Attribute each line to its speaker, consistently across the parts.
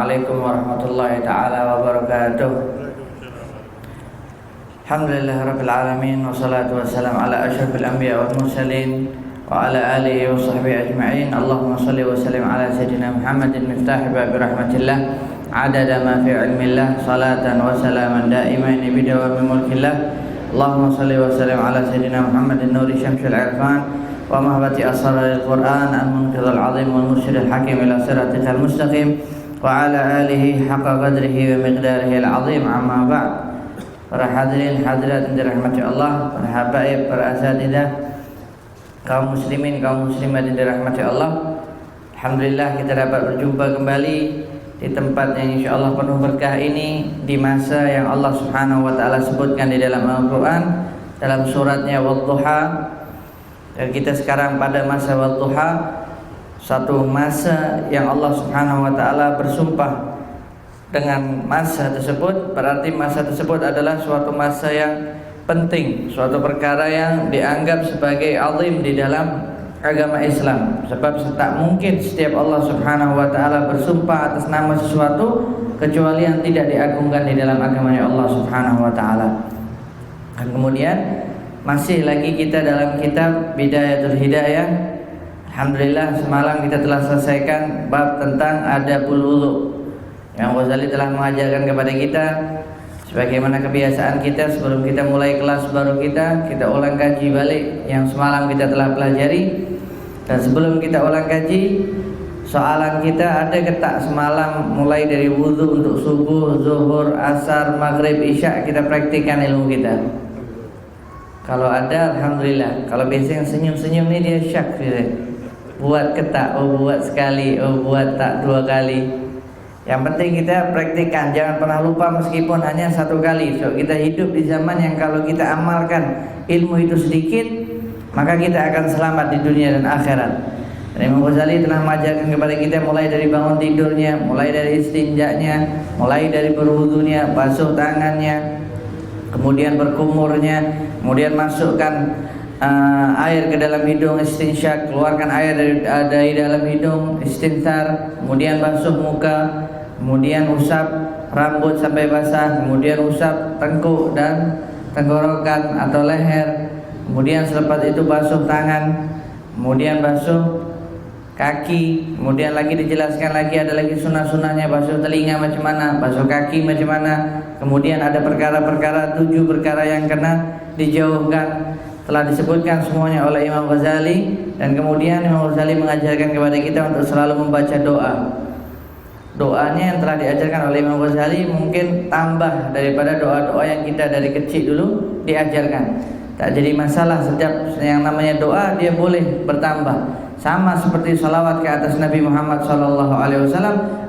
Speaker 1: Assalamualaikum warahmatullahi ta'ala wabarakatuh. Alhamdulillah rabbil alamin, wassalatu wassalamu ala asyrafil anbiya wal mursalin wa ala alihi wa sahbihi ajma'in. Allahumma salli wa sallim ala sayyidina Muhammadin miftah babi rahmatillah adada ma fi ilmillah, salatan wa salaman daimain bidawami mulkillah. Allahumma salli wa sallim ala sayyidina Muhammadin nuri syamsil irfan wa mahbati asraril Qur'an al-munqidhal azim wal mursyidil hakim ila siratikal mustaqim wa ala alihi haqqa qadrihi wa miqdarihi al-azim. Amma ba'd. Para hadirin hadirat yang dirahmati Allah, para habaib, para asatidzah, kaum muslimin, kaum muslimat yang dirahmati Allah. Alhamdulillah kita dapat berjumpa kembali di tempat yang insyaallah penuh berkah ini, di masa yang Allah Subhanahu wa taala sebutkan di dalam Al-Qur'an dalam suratnya Wadduha. Dan kita sekarang pada masa Wadduha, satu masa yang Allah Subhanahu wa taala bersumpah dengan masa tersebut, berarti masa tersebut adalah suatu masa yang penting, suatu perkara yang dianggap sebagai azim di dalam agama Islam. Sebab tak mungkin setiap Allah Subhanahu wa taala bersumpah atas nama sesuatu kecuali yang tidak diagungkan di dalam agamanya Allah Subhanahu wa taala. Dan kemudian masih lagi kita dalam kitab Bidayatul Hidayah. Alhamdulillah semalam kita telah selesaikan bab tentang adabul wudu. Imam Ghazali telah mengajarkan kepada kita sebagaimana kebiasaan kita sebelum kita mulai kelas baru kita ulang kaji balik yang semalam kita telah pelajari. Dan sebelum kita ulang kaji, soalan kita ada ketak semalam mulai dari wudu untuk subuh, zuhur, asar, maghrib, isya kita praktikkan ilmu kita. Kalau ada alhamdulillah. Kalau biasanya senyum-senyum ni dia syak dia. Buat ketak, buat sekali, buat tak dua kali. Yang penting kita praktikkan, jangan pernah lupa meskipun hanya satu kali. So kita hidup di zaman yang kalau kita amalkan ilmu itu sedikit, maka kita akan selamat di dunia dan akhirat. Dan Imam Ghazali telah mengajarkan kepada kita mulai dari bangun tidurnya, mulai dari istinjanya, mulai dari berwudunya, basuh tangannya, kemudian berkumurnya, kemudian masukkan air ke dalam hidung, istinsyak, keluarkan air dari dalam hidung, istinthar, kemudian basuh muka, kemudian usap rambut sampai basah, kemudian usap tengkuk dan tenggorokan atau leher, kemudian selepas itu basuh tangan, kemudian basuh kaki, kemudian lagi dijelaskan lagi ada lagi sunah-sunahnya, basuh telinga macam mana, basuh kaki macam mana, kemudian ada perkara-perkara 7 perkara yang kena dijauhkan, telah disebutkan semuanya oleh Imam Ghazali. Dan kemudian Imam Ghazali mengajarkan kepada kita untuk selalu membaca doa. Doanya yang telah diajarkan oleh Imam Ghazali mungkin tambah daripada doa-doa yang kita dari kecil dulu diajarkan. Tak jadi masalah, setiap yang namanya doa dia boleh bertambah. Sama seperti salawat ke atas Nabi Muhammad SAW,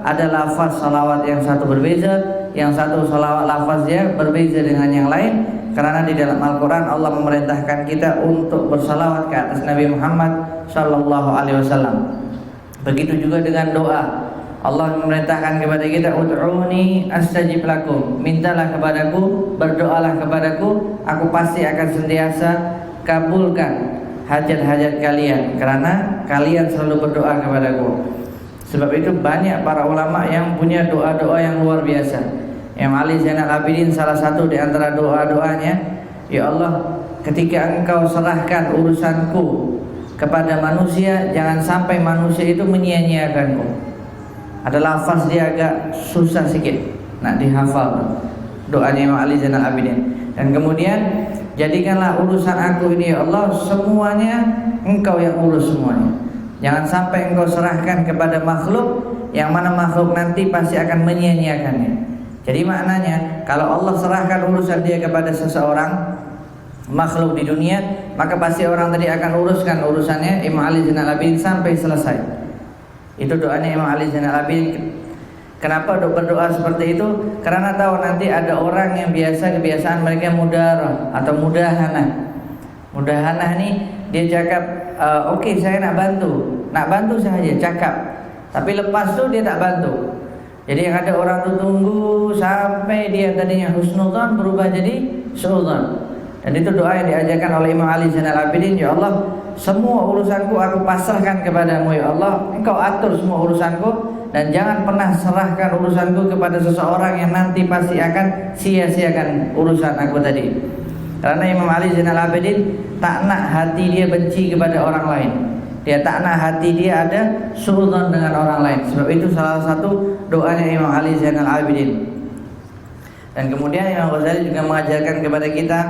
Speaker 1: ada lafaz salawat yang satu berbeza, yang satu salawat lafaznya berbeza dengan yang lain. Karena di dalam Al-Quran Allah memerintahkan kita untuk bersalawat ke atas Nabi Muhammad SAW. Begitu juga dengan doa. Allah memerintahkan kepada kita, ud'uni astajib lakum, mintalah kepadaku, berdoalah kepadaku, aku pasti akan senantiasa kabulkan hajat-hajat kalian, karena kalian selalu berdoa kepadaku. Sebab itu banyak para ulama yang punya doa-doa yang luar biasa. Imam Ali Zainal Abidin salah satu di antara doa-doanya, ya Allah, ketika engkau serahkan urusanku kepada manusia, jangan sampai manusia itu menyia-nyiakanku. Ada lafaz dia agak susah sikit nak dihafal, doanya Imam Ali Zainal Abidin. Dan kemudian jadikanlah urusan aku ini ya Allah semuanya engkau yang urus semuanya. Jangan sampai engkau serahkan kepada makhluk, yang mana makhluk nanti pasti akan menyia-nyiakannya. Jadi maknanya kalau Allah serahkan urusan dia kepada seseorang makhluk di dunia, maka pasti orang tadi akan uruskan urusannya Imam Ali Zainal Abidin sampai selesai. Itu doanya Imam Ali Zainal Abidin. Kenapa berdoa seperti itu? Karena tahu nanti ada orang yang kebiasaan mereka mudarah atau mudahanah. Mudahanah nih dia cakap, okey saya nak bantu saja cakap. Tapi lepas tu dia tak bantu. Jadi yang ada orang tu tunggu sampai dia tadinya husnudzan berubah jadi suudzan. Dan itu doa yang diajarkan oleh Imam Ali Zainal Abidin, ya Allah, semua urusanku aku pasrahkan kepadamu ya Allah. Engkau atur semua urusanku. dan jangan pernah serahkan urusanku kepada seseorang yang nanti pasti akan sia-siakan urusan aku tadi. Karena Imam Ali Zainal Abidin tak nak hati dia benci kepada orang lain. Dia tak nak hati dia ada suudzon dengan orang lain. Sebab itu salah satu doanya Imam Ali Zainal Abidin. Dan kemudian Imam Ghazali juga mengajarkan kepada kita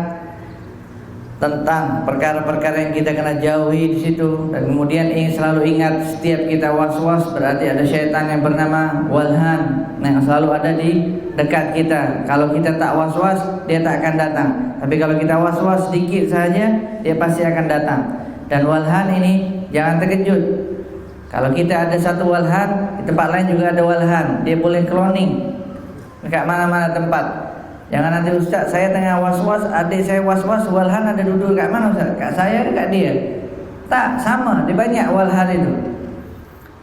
Speaker 1: tentang perkara-perkara yang kita kena jauhi di situ. Dan kemudian selalu ingat, setiap kita was-was berarti ada syaitan yang bernama walhan yang selalu ada di dekat kita. Kalau kita tak was-was, dia tak akan datang. Tapi kalau kita was-was sedikit saja, dia pasti akan datang. Dan walhan ini jangan terkejut. Kalau kita ada satu walhan, di tempat lain juga ada walhan. Dia boleh cloning dekat mana-mana tempat. Jangan nanti Ustaz, saya tengah was-was, adik saya was-was, walhan ada duduk kat mana Ustaz? Kat saya ke kat dia? Tak, sama, dia banyak walhan itu.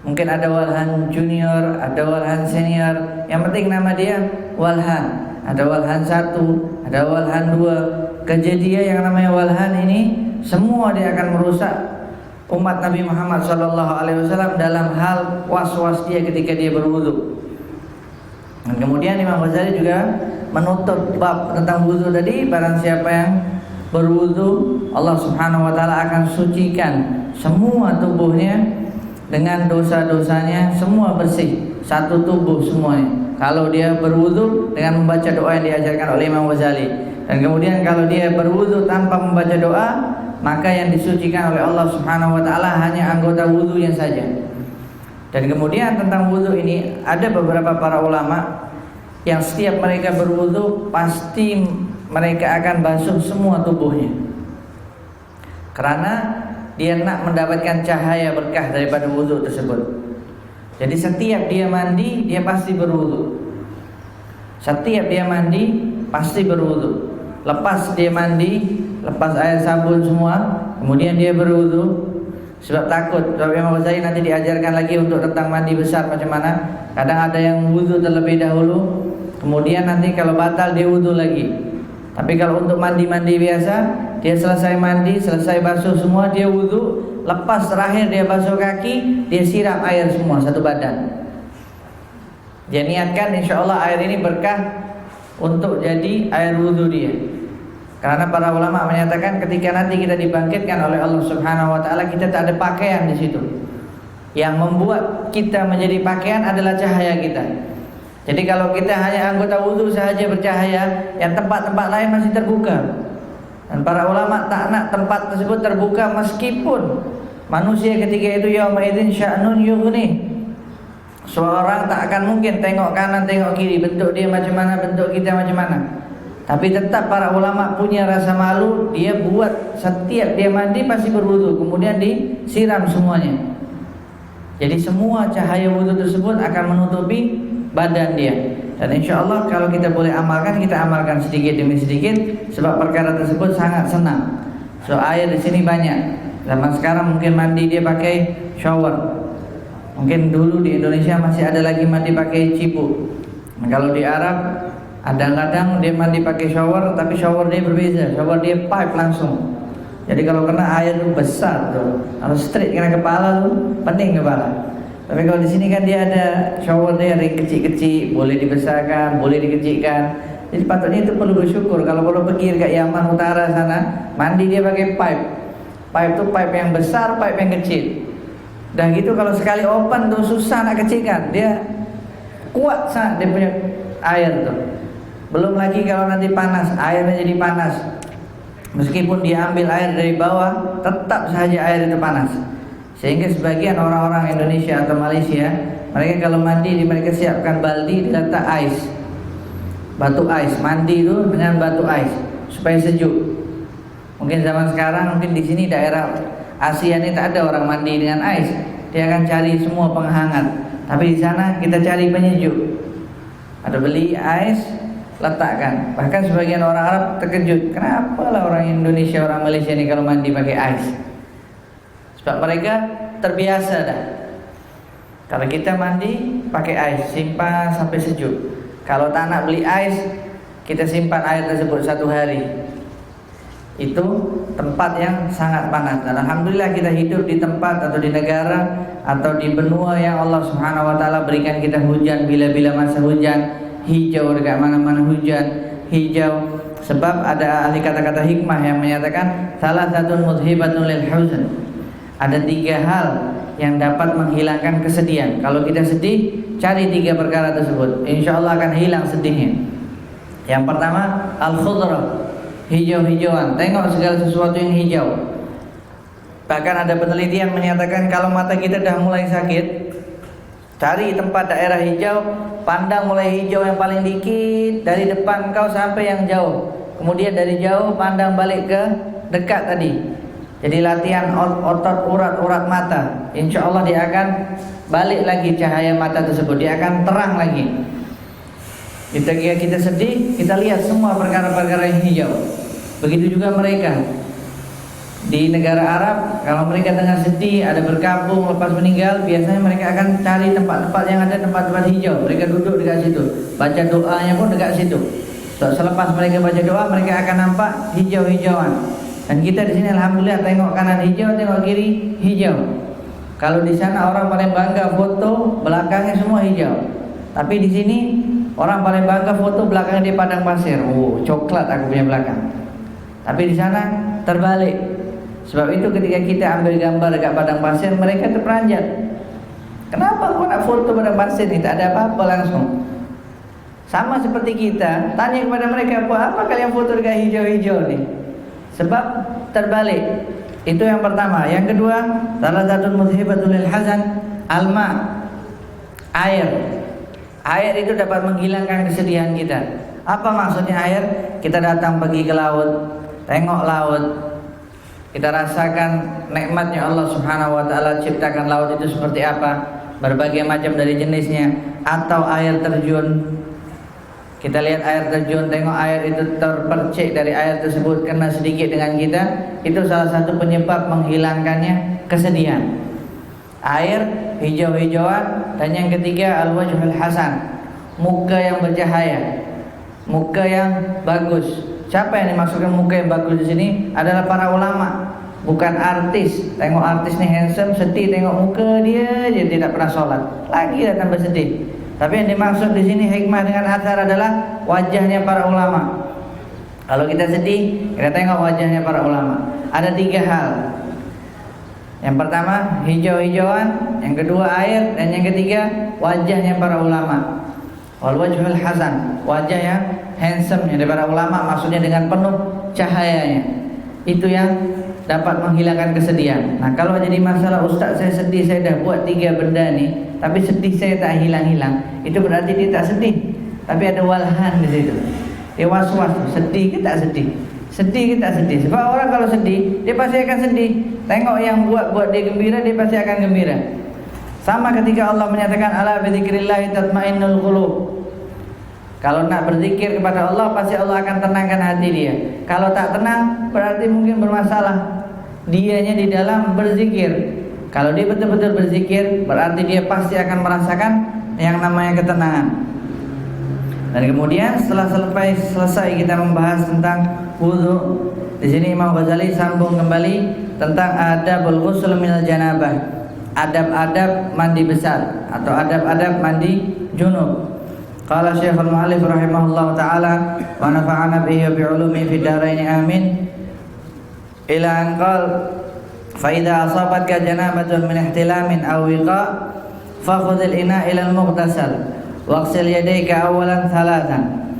Speaker 1: Mungkin ada walhan junior, ada walhan senior. Yang penting nama dia walhan. Ada walhan 1, ada walhan 2. Kejadian yang namanya walhan ini semua dia akan merusak umat Nabi Muhammad SAW dalam hal was-was dia ketika dia berwudu. Dan kemudian Imam Ghazali juga menutup bab tentang wudu tadi, barang siapa yang berwudu, Allah Subhanahu wa taala akan sucikan semua tubuhnya dengan dosa-dosanya, semua bersih, satu tubuh semuanya. Kalau dia berwudu dengan membaca doa yang diajarkan oleh Imam Ghazali. Dan kemudian kalau dia berwudu tanpa membaca doa, maka yang disucikan oleh Allah Subhanahu wa taala hanya anggota wudunya saja. Dan kemudian tentang wudu ini ada beberapa para ulama yang setiap mereka berwudu pasti mereka akan basuh semua tubuhnya. Karena dia nak mendapatkan cahaya berkah daripada wudu tersebut. Jadi setiap dia mandi, dia pasti berwudu. Setiap dia mandi pasti berwudu. Lepas dia mandi, lepas air sabun semua, kemudian dia berwudu. Sebab takut, sebab Imam Ghazali nanti diajarkan lagi untuk tentang mandi besar macam mana. Kadang ada yang wudu terlebih dahulu, kemudian nanti kalau batal dia wudu lagi. Tapi kalau untuk mandi-mandi biasa, dia selesai mandi, selesai basuh semua, dia wudu. Lepas terakhir dia basuh kaki, dia siram air semua satu badan. Dia niatkan insya Allah air ini berkah untuk jadi air wudu dia. Karena para ulama menyatakan ketika nanti kita dibangkitkan oleh Allah Subhanahu wa taala, kita tak ada pakaian di situ. Yang membuat kita menjadi pakaian adalah cahaya kita. Jadi kalau kita hanya anggota wudu saja bercahaya, yang tempat-tempat lain masih terbuka. Dan para ulama tak nak tempat tersebut terbuka meskipun manusia ketika itu yauma idzin sya'nun yughni. Seorang tak akan mungkin tengok kanan tengok kiri, bentuk dia macam mana, bentuk kita macam mana. Tapi tetap para ulama punya rasa malu, dia buat setiap dia mandi pasti berwudu, kemudian disiram semuanya. Jadi semua cahaya wudu tersebut akan menutupi badan dia. Dan insya Allah kalau kita boleh amalkan, kita amalkan sedikit demi sedikit, sebab perkara tersebut sangat senang. So air di sini banyak. Zaman sekarang mungkin mandi dia pakai shower. Mungkin dulu di Indonesia masih ada lagi mandi pakai ciput. Nah, kalau di Arab kadang-kadang dia mandi pakai shower, tapi shower dia berbeza. Shower dia pipe langsung. Jadi kalau kena air itu besar tuh. Kalau straight kena kepala tuh, pening kepala. Tapi kalau di sini kan dia ada shower dia ring kecil-kecil, boleh dibesarkan, boleh dikecilkan. Jadi patutnya itu perlu bersyukur. Kalau pergi ke Yaman Utara sana, mandi dia pakai pipe. Pipe itu pipe yang besar, pipe yang kecil. Dan gitu kalau sekali open tuh susah nak kecilkan. Dia kuat sangat dia punya air tuh. Belum lagi kalau nanti panas, airnya jadi panas. Meskipun dia ambil air dari bawah, tetap saja air itu panas. Sehingga sebagian orang-orang Indonesia atau Malaysia, mereka kalau mandi, mereka siapkan baldi, diletak ais, batu ais, mandi itu dengan batu ais supaya sejuk. Mungkin zaman sekarang, mungkin di sini daerah Asia ini tak ada orang mandi dengan ais. Dia akan cari semua penghangat. Tapi di sana kita cari penyejuk. Ada beli ais, letakkan. Bahkan sebagian orang Arab terkejut, kenapa lah orang Indonesia, orang Malaysia ini kalau mandi pakai ais? Sebab mereka terbiasa dah. Kalau kita mandi pakai ais, simpan sampai sejuk. Kalau tak nak beli ais, kita simpan air tersebut 1 hari. itu tempat yang sangat panas. Dan alhamdulillah kita hidup di tempat atau di negara atau di benua yang Allah Subhanahu wa taala berikan kita hujan bila-bila masa hujan, hijau dekat mana-mana hujan, hijau. Sebab ada ahli kata-kata hikmah yang menyatakan salah satu mudhibatun lil huzn. Ada 3 hal yang dapat menghilangkan kesedihan. Kalau kita sedih, cari 3 perkara tersebut, insya Allah akan hilang sedihnya. Yang pertama, al-khudrah, hijau-hijauan. Tengok segala sesuatu yang hijau. Bahkan ada penelitian menyatakan kalau mata kita dah mulai sakit, cari tempat daerah hijau, pandang mulai hijau yang paling dikit dari depan kau sampai yang jauh. Kemudian dari jauh pandang balik ke dekat tadi. Jadi latihan otot urat-urat mata. Insya Allah dia akan balik lagi cahaya mata tersebut. Dia akan terang lagi. Ketika kita sedih, kita lihat semua perkara-perkara yang hijau. Begitu juga mereka di negara Arab, kalau mereka tengah sedih, ada berkabung lepas meninggal, biasanya mereka akan cari tempat-tempat yang ada tempat-tempat hijau. Mereka duduk dekat situ, baca doanya pun dekat situ. Selepas mereka baca doa, mereka akan nampak hijau-hijauan. Dan kita di sini alhamdulillah tengok kanan hijau, tengok kiri hijau. Kalau di sana orang paling bangga foto belakangnya semua hijau. Tapi di sini orang paling bangga foto belakangnya di padang pasir. Oh, coklat aku punya belakang. Tapi di sana terbalik. Sebab itu ketika kita ambil gambar dekat padang pasir, mereka terperanjat. Kenapa kau nak foto padang pasir ni? Tak ada apa-apa langsung. Sama seperti kita, tanya kepada mereka, apa kalian foto dekat hijau-hijau ni? Sebab terbalik. Itu yang pertama. Yang kedua, salah satu mudhibatul lil hazan, alma, air. Air itu dapat menghilangkan kesedihan kita. Apa maksudnya air? Kita datang pergi ke laut, tengok laut, kita rasakan nikmatnya Allah Subhanahu wa taala ciptakan laut itu seperti apa, berbagai macam dari jenisnya. Atau air terjun, kita lihat air terjun, tengok air itu terpercik dari air tersebut kena sedikit dengan kita, itu salah satu penyebab menghilangkannya kesedihan. Air, hijau-hijauan. Dan yang ketiga, al-wajhul hasan, muka yang bercahaya, muka yang bagus. Siapa yang dimaksudkan muka yang bagus di sini? Adalah para ulama, bukan artis. Tengok artis ni handsome, sedih, tengok muka dia tidak pernah sholat, lagi dah tambah sedih. Tapi yang dimaksud di sini hikmah dengan athar adalah wajahnya para ulama. Kalau kita sedih, kita tengok wajahnya para ulama. Ada 3 hal. Yang pertama hijau-hijauan, yang kedua air, dan yang ketiga wajahnya para ulama. Wal wajhul hasan, wajah yang handsome dari para ulama, maksudnya dengan penuh cahayanya. Itu yang dapat menghilangkan kesedihan. Nah, kalau jadi masalah, ustaz saya sedih, saya dah buat 3 benda ni, tapi sedih saya tak hilang-hilang, itu berarti dia tak sedih. Tapi ada walhan di situ. Dia was-was, sedih ke tak sedih? Sedih ke tak sedih? Sebab orang kalau sedih, dia pasti akan sedih. Tengok yang buat dia gembira, dia pasti akan gembira. Sama ketika Allah menyatakan ala bi dzikrillah tatmainnul qulub. Kalau nak berzikir kepada Allah, pasti Allah akan tenangkan hati dia. Kalau tak tenang, berarti mungkin bermasalah dianya di dalam berzikir. Kalau dia betul-betul berzikir, berarti dia pasti akan merasakan yang namanya ketenangan. Dan kemudian setelah selesai kita membahas tentang wudu, di sini Imam Ghazali sambung kembali tentang adabul ghusl minal janabah, adab-adab mandi besar atau adab-adab mandi junub. Qala Syekhul Mu'allif rahimahullah ta'ala wa nafa'ana bihi wa bi'ulumi fid dharain amin. Ila an qala fa idza asabatka janabatun min ihtilamin aw wiqa fakhudh al-ina' ila al-mughtasal waghsil yadayka awalan thalathan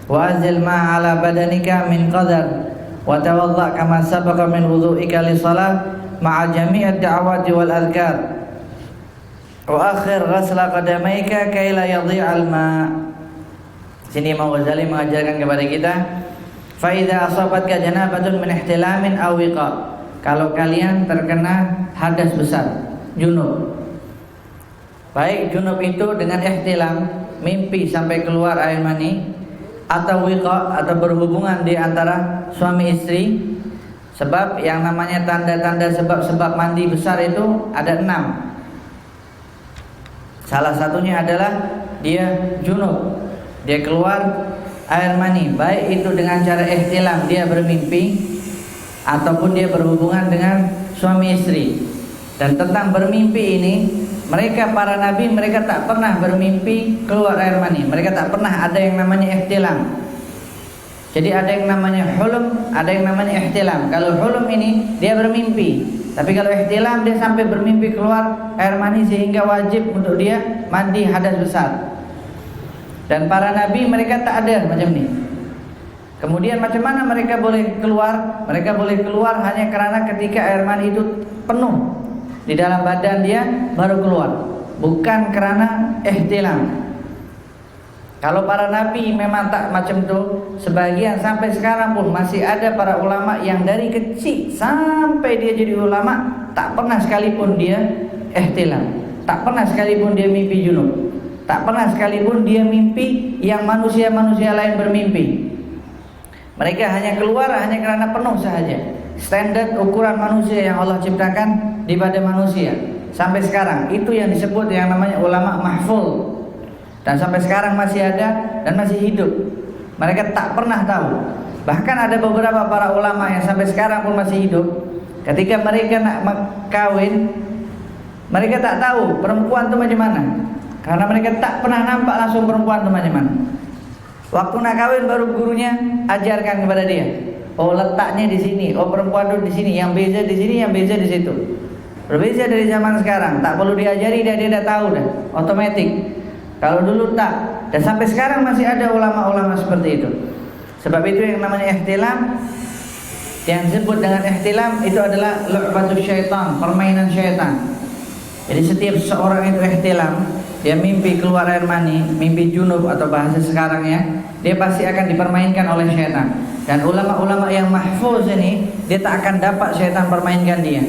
Speaker 1: wa azil ma 'ala badanika min qadar wa tawadda' kama sabaqa min wudhu'ika li shalah ma'a jami' ad-da'awati wal adhkar wa akhir ghasla qadamaika kay la yadhi'al ma. Sini Imam Ghazali mengajarkan kepada kita, fa idza asabatka janabatun min ihtilamin aw wiqa, kalau kalian terkena hadas besar, junub. Baik junub itu dengan ihtilam, mimpi sampai keluar air mani, atau wiqa, atau berhubungan di antara suami istri. Sebab yang namanya tanda-tanda sebab-sebab mandi besar itu ada 6. Salah satunya adalah dia junub, dia keluar air mani, baik itu dengan cara ihtilam, dia bermimpi, ataupun dia berhubungan dengan suami istri. Dan tentang bermimpi ini, mereka para nabi mereka tak pernah bermimpi keluar air mani. Mereka tak pernah ada yang namanya ihtilam. Jadi ada yang namanya hulum, ada yang namanya ihtilam. Kalau hulum ini dia bermimpi, tapi kalau ihtilam dia sampai bermimpi keluar air mani sehingga wajib untuk dia mandi hadas besar. Dan para nabi mereka tak ada macam ni. Kemudian macam mana mereka boleh keluar? Mereka boleh keluar hanya karena ketika air mani itu penuh di dalam badan dia baru keluar, bukan karena ihtilam. Kalau para nabi memang tak macam tu, sebagian sampai sekarang pun masih ada para ulama yang dari kecil sampai dia jadi ulama tak pernah sekalipun dia ihtilam, tak pernah sekalipun dia mimpi junub, tak pernah sekalipun dia mimpi yang manusia-manusia lain bermimpi. Mereka hanya keluar hanya karena penuh sahaja. Standar ukuran manusia yang Allah ciptakan di pada manusia sampai sekarang itu yang disebut yang namanya ulama mahfuz. Dan sampai sekarang masih ada dan masih hidup. Mereka tak pernah tahu. Bahkan ada beberapa para ulama yang sampai sekarang pun masih hidup. Ketika mereka nak kawin, mereka tak tahu perempuan itu macam mana, karena mereka tak pernah nampak langsung perempuan itu macam mana. Waktu nak kawin baru gurunya ajarkan kepada dia. Oh, letaknya di sini. Oh, perempuan itu di sini. Yang beza di sini, yang beza di situ. Berbeza dari zaman sekarang. Tak perlu diajari, dia dah tahu dah. Otomatis. Kalau dulu tak. Dan sampai sekarang masih ada ulama-ulama seperti itu. Sebab itu yang namanya ihtilam, yang disebut dengan ihtilam itu adalah lu'batus syaitan, permainan syaitan. Jadi setiap seorang itu ihtilam, dia mimpi keluar air mani, mimpi junub atau bahasa sekarangnya, dia pasti akan dipermainkan oleh syaitan. Dan ulama-ulama yang mahfuz ini, dia tak akan dapat syaitan permainkan dia.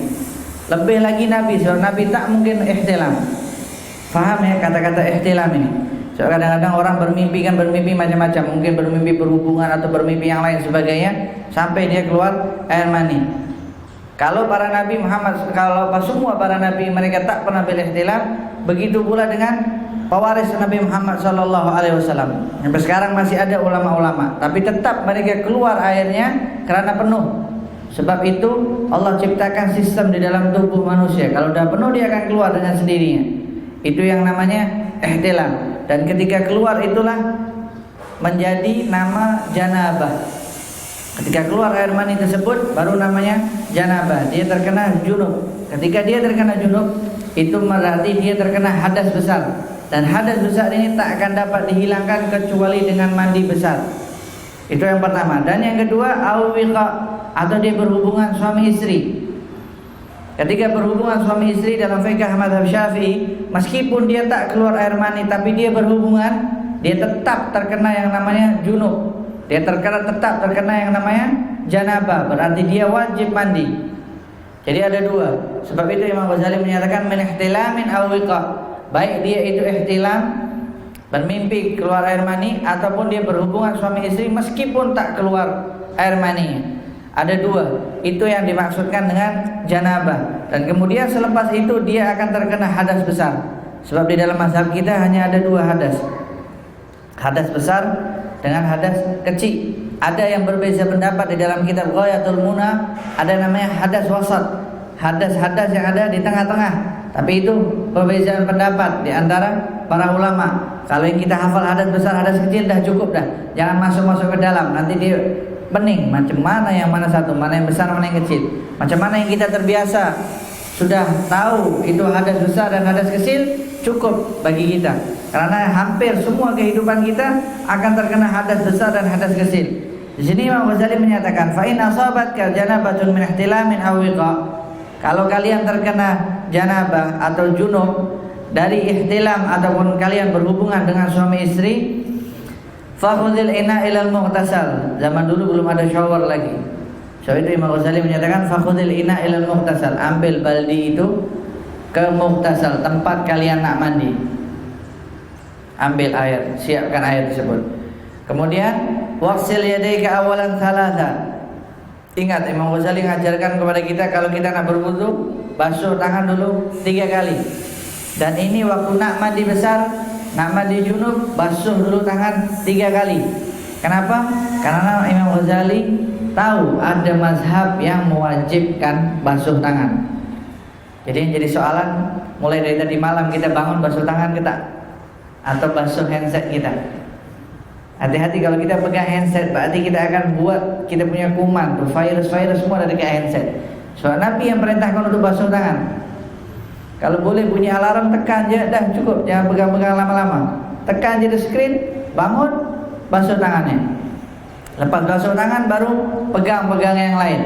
Speaker 1: Lebih lagi Nabi, sebab Nabi tak mungkin ihtilam. Faham ya kata-kata ihtilam ini? So, kadang-kadang orang bermimpi kan bermimpi macam-macam, mungkin bermimpi berhubungan atau bermimpi yang lain sebagainya sampai dia keluar air mani. Kalau para nabi Muhammad, kalau semua para nabi mereka tak pernah berihtilam, begitu pula dengan pewaris Nabi Muhammad SAW. Sampai sekarang masih ada ulama-ulama, tapi tetap mereka keluar airnya karena penuh. Sebab itu Allah ciptakan sistem di dalam tubuh manusia. Kalau dah penuh dia akan keluar dengan sendirinya. Itu yang namanya ihtilam. Dan ketika keluar itulah menjadi nama janabah. Ketika keluar air mani tersebut baru namanya janabah. Dia terkena junub. Ketika dia terkena junub, itu berarti dia terkena hadas besar. Dan hadas besar ini tak akan dapat dihilangkan kecuali dengan mandi besar. Itu yang pertama. Dan yang kedua, awiqa, atau dia berhubungan suami istri. Ketika berhubungan suami istri dalam fikih mazhab Syafi'i, meskipun dia tak keluar air mani tapi dia berhubungan, dia tetap terkena yang namanya junub. Dia tetap terkena yang namanya janabah, berarti dia wajib mandi. Jadi ada dua. Sebab itu Imam Ghazali menyatakan min ihtilamin aw wiqa. Baik dia itu ihtilam, bermimpi keluar air mani, ataupun dia berhubungan suami istri meskipun tak keluar air mani. Ada dua, itu yang dimaksudkan dengan janabah. Dan kemudian selepas itu dia akan terkena hadas besar. Sebab di dalam mazhab kita hanya ada dua hadas, hadas besar dengan hadas kecil. Ada yang berbeza pendapat di dalam kitab Ghayatul Muna, ada namanya hadas wasat, hadas-hadas yang ada di tengah-tengah. Tapi itu perbezaan pendapat di antara para ulama. Kalau yang kita hafal hadas besar, hadas kecil dah cukup dah. Jangan masuk-masuk ke dalam, nanti dia pening. Macam mana yang mana satu, mana yang besar, mana yang kecil. Macam mana yang kita terbiasa sudah tahu itu hadas besar dan hadas kecil, cukup bagi kita. Karena hampir semua kehidupan kita akan terkena hadas besar dan hadas kecil. Di sini Imam Ghazali menyatakan, fa in asabatka janabatun min ihtilamin aw wiqa. Kalau kalian terkena janabah atau junub dari ihtilam ataupun kalian berhubungan dengan suami istri, fakhudhil ina ilal mughtasal. Zaman dulu belum ada shower lagi. Sebab itu Imam Ghazali menyatakan fakhudhil ina ilal mughtasal. Ambil baldi itu ke mughtasal, tempat kalian nak mandi. Ambil air, siapkan air tersebut. Kemudian waghsil yadayka awalan thalatha. Ingat Imam Ghazali mengajarkan kepada kita kalau kita nak berwudu, basuh tangan dulu 3 kali. Dan ini waktu nak mandi besar, nak mandi junub, basuh dulu tangan 3 kali. Kenapa? Karena Imam Ghazali tahu ada mazhab yang mewajibkan basuh tangan. Jadi yang jadi soalan, mulai dari tadi malam kita bangun basuh tangan kita atau basuh handset kita. Hati-hati kalau kita pegang handset, berarti kita akan buat kita punya kuman tuh, virus-virus semua dari handset. Soal Nabi yang perintahkan untuk basuh tangan. Kalau boleh bunyi alarm, tekan aja, dah cukup, jangan pegang-pegang lama-lama. Tekan aja di screen, bangun, basuh tangannya. Lepas basuh tangan baru pegang-pegang yang lain.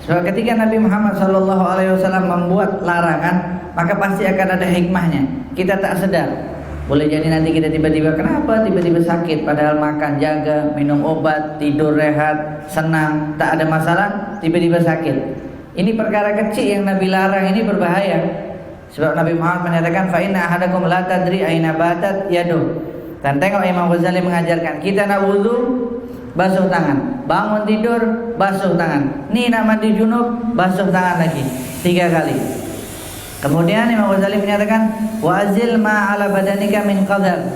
Speaker 1: Sebab ketika Nabi Muhammad SAW membuat larangan, maka pasti akan ada hikmahnya. Kita tak sedar. Boleh jadi nanti kita tiba-tiba kenapa tiba-tiba sakit, padahal makan, jaga, minum obat, tidur rehat, senang, tak ada masalah, tiba-tiba sakit. Ini perkara kecil yang Nabi larang, ini berbahaya. Sebab Nabi Muhammad menyatakan fa inna ahadakum la tadri aina batat yaduh. Dan tengok Imam Ghazali mengajarkan, kita nak wudu, basuh tangan. Bangun tidur, basuh tangan. Ni nak mandi junub, basuh tangan lagi 3 kali. Kemudian Imam Ghazali menyatakan wa azil ma ala badanika min qadar.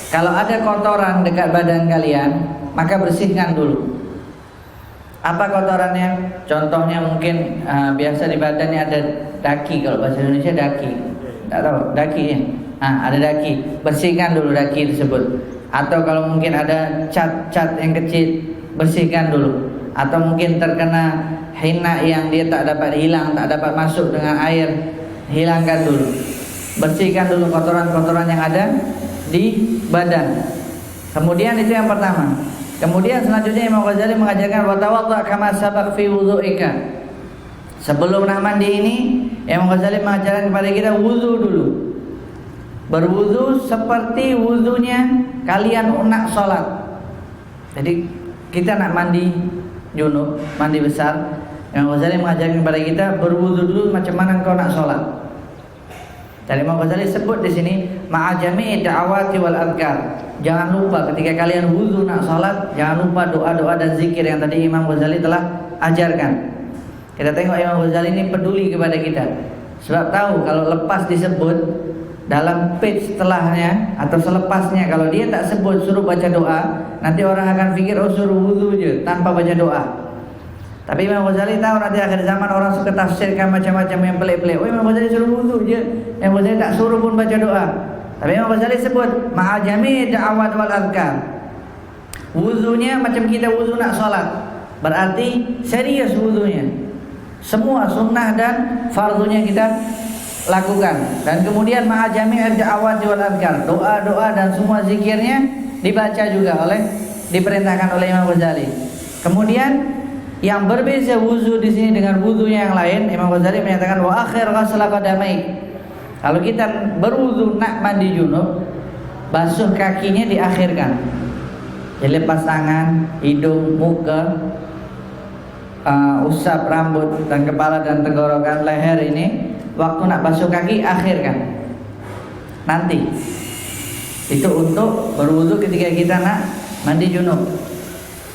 Speaker 1: Kalau ada kotoran dekat badan kalian, maka bersihkan dulu. Apa kotorannya? Contohnya mungkin biasa di badannya ada daki, kalau bahasa Indonesia daki. Tak tahu, daki ya. Ada daki, bersihkan dulu daki tersebut. Atau kalau mungkin ada cat-cat yang kecil, bersihkan dulu. Atau mungkin terkena hina yang dia tak dapat hilang, tak dapat masuk dengan air, hilangkan dulu. Bersihkan dulu kotoran-kotoran yang ada di badan. Kemudian itu yang pertama. Kemudian selanjutnya Imam Ghazali mengajarkan wa tawadda kama sabaq fi wudhu'ika. Sebelum nak mandi ini, Imam Ghazali mengajarkan kepada kita wudu dulu. Berwudu seperti wudunya kalian nak sholat. Jadi kita nak mandi junub, mandi besar, Imam Ghazali mengajarkan kepada kita berwudu dulu macam mana kau nak sholat. Dan Imam Ghazali sebut di sini ma'ajami da'awati wal adhkar. Jangan lupa ketika kalian wudu nak sholat, jangan lupa doa-doa dan zikir yang tadi Imam Ghazali telah ajarkan. Kita tengok Imam Ghazali ini peduli kepada kita. Sebab tahu kalau lepas disebut dalam page setelahnya atau selepasnya, kalau dia tak sebut suruh baca doa, nanti orang akan fikir oh suruh wudu je tanpa baca doa. Tapi Imam Ghazali tahu nanti akhir zaman orang suka tafsirkan macam-macam yang pelik-pelik. Oh Imam Ghazali suruh wudu je, Imam Ghazali tak suruh pun baca doa. Tapi Imam Ghazali sebut ma'ajami da'awat wal adhkar. Wudunya macam kita wudu nak solat, berarti serius wudunya. Semua sunnah dan fardunya kita lakukan. Dan kemudian ma'ajami da'awat wal adhkar, doa-doa dan semua zikirnya dibaca juga diperintahkan oleh Imam Ghazali. Kemudian yang berbeza wudu di sini dengan wudunya yang lain, Imam Ghazali menyatakan wa akhir ghasla qadamai. Kalau kita berwudu nak mandi junub, basuh kakinya diakhirkan. Jadi lepas tangan, hidung, muka, usap rambut dan kepala dan tenggorokan, leher ini, waktu nak basuh kaki akhirkan. Nanti. Itu untuk berwudu ketika kita nak mandi junub.